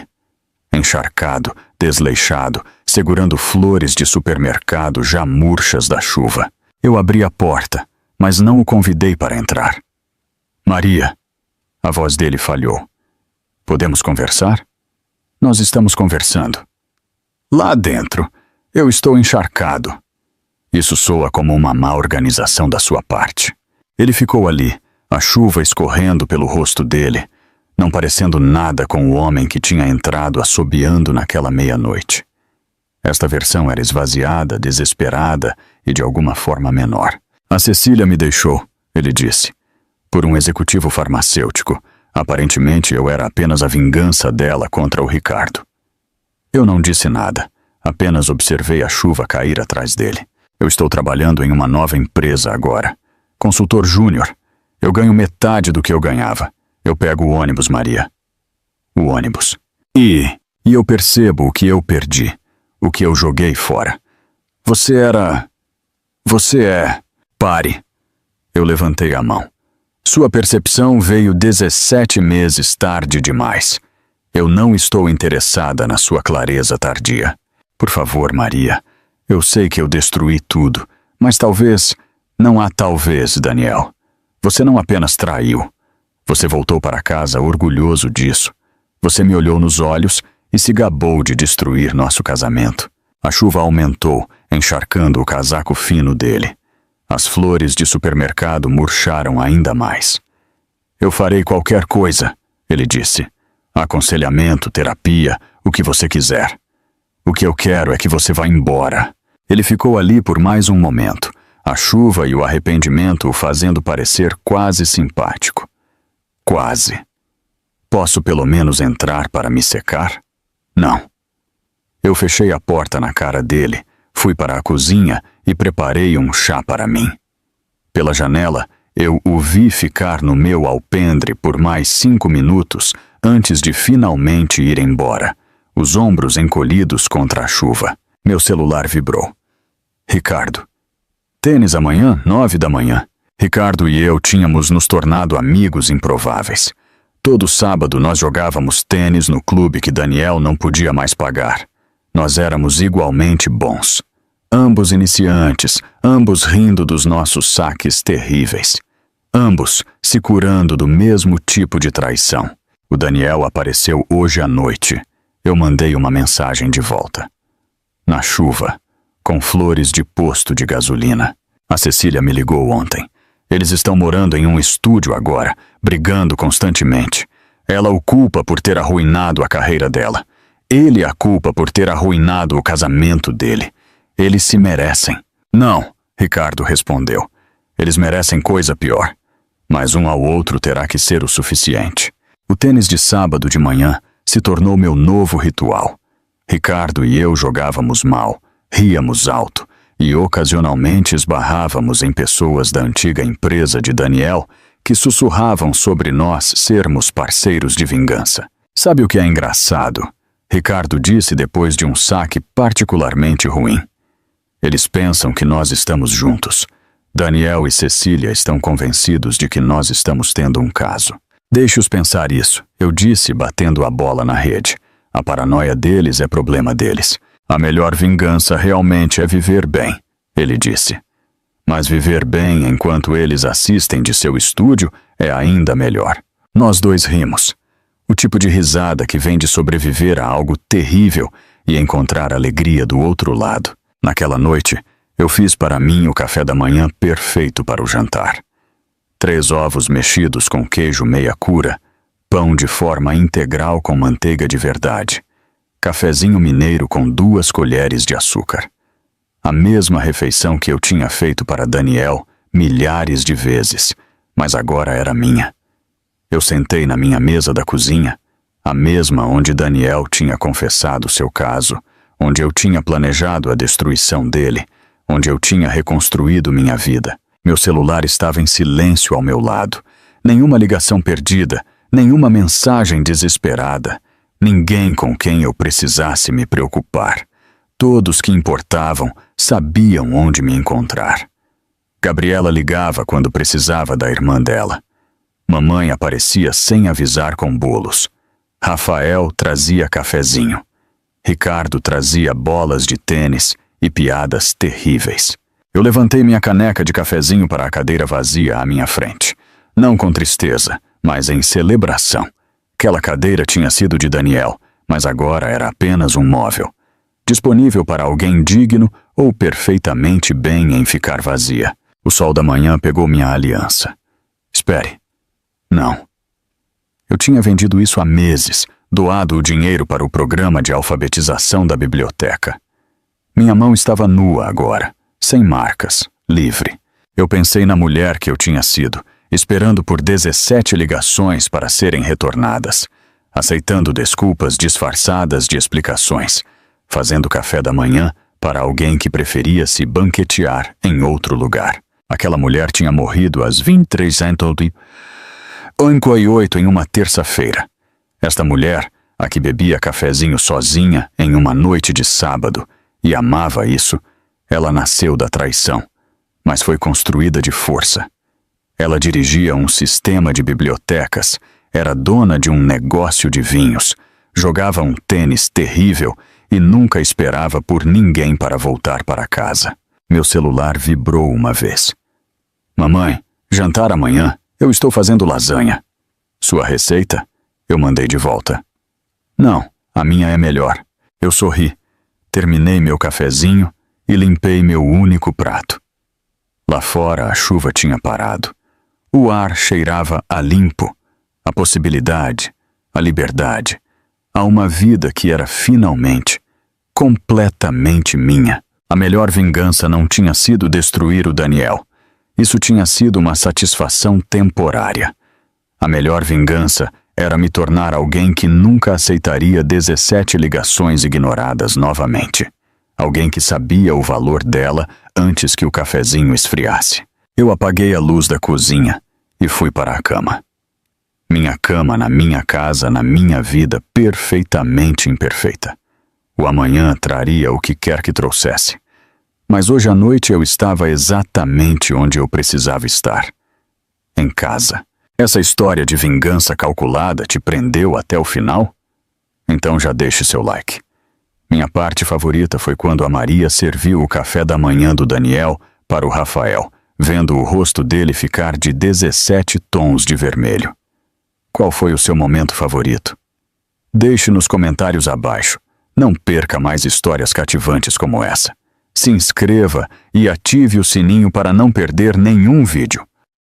Encharcado, desleixado, segurando flores de supermercado já murchas da chuva. Eu abri a porta, mas não o convidei para entrar. "Maria." A voz dele falhou. "Podemos conversar?" "Nós estamos conversando." "Lá dentro, eu estou encharcado." Isso soa como uma má organização da sua parte. Ele ficou ali, a chuva escorrendo pelo rosto dele, não parecendo nada com o homem que tinha entrado assobiando naquela meia-noite. Esta versão era esvaziada, desesperada e de alguma forma menor. "A Cecília me deixou", ele disse, "por um executivo farmacêutico. Aparentemente eu era apenas a vingança dela contra o Ricardo." Eu não disse nada, apenas observei a chuva cair atrás dele. "Eu estou trabalhando em uma nova empresa agora. Consultor júnior. Eu ganho metade do que eu ganhava. Eu pego o ônibus, Maria." O ônibus. E eu percebo o que eu perdi, o que eu joguei fora. Você é... Pare." Eu levantei a mão. "Sua percepção veio 17 meses tarde demais. Eu não estou interessada na sua clareza tardia. Por favor, Maria. Eu sei que eu destruí tudo, mas talvez... Não há talvez, Daniel. Você não apenas traiu. Você voltou para casa orgulhoso disso. Você me olhou nos olhos e se gabou de destruir nosso casamento." A chuva aumentou, encharcando o casaco fino dele. As flores de supermercado murcharam ainda mais. "Eu farei qualquer coisa", ele disse. "Aconselhamento, terapia, o que você quiser. O que eu quero é que você vá embora." Ele ficou ali por mais um momento, a chuva e o arrependimento o fazendo parecer quase simpático. "Quase. Posso pelo menos entrar para me secar?" "Não." Eu fechei a porta na cara dele, fui para a cozinha e preparei um chá para mim. Pela janela, eu o vi ficar no meu alpendre por mais 5 minutos antes de finalmente ir embora, os ombros encolhidos contra a chuva. Meu celular vibrou. "Ricardo." "Tênis amanhã, 9 da manhã." Ricardo e eu tínhamos nos tornado amigos improváveis. Todo sábado nós jogávamos tênis no clube que Daniel não podia mais pagar. Nós éramos igualmente bons. Ambos iniciantes, ambos rindo dos nossos saques terríveis. Ambos se curando do mesmo tipo de traição. O Daniel apareceu hoje à noite. Eu mandei uma mensagem de volta. Na chuva, com flores de posto de gasolina. A Cecília me ligou ontem. Eles estão morando em um estúdio agora, brigando constantemente. Ela o culpa por ter arruinado a carreira dela. Ele a culpa por ter arruinado o casamento dele. Eles se merecem. "Não", Ricardo respondeu. "Eles merecem coisa pior. Mas um ao outro terá que ser o suficiente." O tênis de sábado de manhã se tornou meu novo ritual. Ricardo e eu jogávamos mal, ríamos alto e ocasionalmente esbarrávamos em pessoas da antiga empresa de Daniel que sussurravam sobre nós sermos parceiros de vingança. "Sabe o que é engraçado?" Ricardo disse depois de um saque particularmente ruim. "Eles pensam que nós estamos juntos. Daniel e Cecília estão convencidos de que nós estamos tendo um caso." "Deixe-os pensar isso", eu disse, batendo a bola na rede. "A paranoia deles é problema deles. A melhor vingança realmente é viver bem", ele disse. "Mas viver bem enquanto eles assistem de seu estúdio é ainda melhor." Nós dois rimos. O tipo de risada que vem de sobreviver a algo terrível e encontrar alegria do outro lado. Naquela noite, eu fiz para mim o café da manhã perfeito para o jantar. 3 ovos mexidos com queijo meia cura, pão de forma integral com manteiga de verdade, cafezinho mineiro com 2 colheres de açúcar. A mesma refeição que eu tinha feito para Daniel milhares de vezes, mas agora era minha. Eu sentei na minha mesa da cozinha, a mesma onde Daniel tinha confessado seu caso, onde eu tinha planejado a destruição dele, onde eu tinha reconstruído minha vida. Meu celular estava em silêncio ao meu lado. Nenhuma ligação perdida, nenhuma mensagem desesperada, ninguém com quem eu precisasse me preocupar. Todos que importavam sabiam onde me encontrar. Gabriela ligava quando precisava da irmã dela. Mamãe aparecia sem avisar com bolos. Rafael trazia cafezinho. Ricardo trazia bolas de tênis e piadas terríveis. Eu levantei minha caneca de cafezinho para a cadeira vazia à minha frente. Não com tristeza, mas em celebração. Aquela cadeira tinha sido de Daniel, mas agora era apenas um móvel. Disponível para alguém digno ou perfeitamente bem em ficar vazia. O sol da manhã pegou minha aliança. Espere. Não. Eu tinha vendido isso há meses, doado o dinheiro para o programa de alfabetização da biblioteca. Minha mão estava nua agora, sem marcas, livre. Eu pensei na mulher que eu tinha sido, esperando por 17 ligações para serem retornadas, aceitando desculpas disfarçadas de explicações, fazendo café da manhã para alguém que preferia se banquetear em outro lugar. Aquela mulher tinha morrido às 23h58 em uma terça-feira. Esta mulher, a que bebia cafezinho sozinha em uma noite de sábado, e amava isso, ela nasceu da traição, mas foi construída de força. Ela dirigia um sistema de bibliotecas, era dona de um negócio de vinhos, jogava um tênis terrível e nunca esperava por ninguém para voltar para casa. Meu celular vibrou uma vez. Mamãe, jantar amanhã, eu estou fazendo lasanha. Sua receita? Eu mandei de volta. Não, a minha é melhor. Eu sorri. Terminei meu cafezinho e limpei meu único prato. Lá fora a chuva tinha parado. O ar cheirava a limpo, a possibilidade, a liberdade, a uma vida que era finalmente, completamente minha. A melhor vingança não tinha sido destruir o Daniel. Isso tinha sido uma satisfação temporária. A melhor vingança era me tornar alguém que nunca aceitaria 17 ligações ignoradas novamente. Alguém que sabia o valor dela antes que o cafezinho esfriasse. Eu apaguei a luz da cozinha e fui para a cama. Minha cama na minha casa, na minha vida perfeitamente imperfeita. O amanhã traria o que quer que trouxesse. Mas hoje à noite eu estava exatamente onde eu precisava estar. Em casa. Essa história de vingança calculada te prendeu até o final? Então já deixe seu like. Minha parte favorita foi quando a Maria serviu o café da manhã do Daniel para o Rafael, vendo o rosto dele ficar de 17 tons de vermelho. Qual foi o seu momento favorito? Deixe nos comentários abaixo. Não perca mais histórias cativantes como essa. Se inscreva e ative o sininho para não perder nenhum vídeo.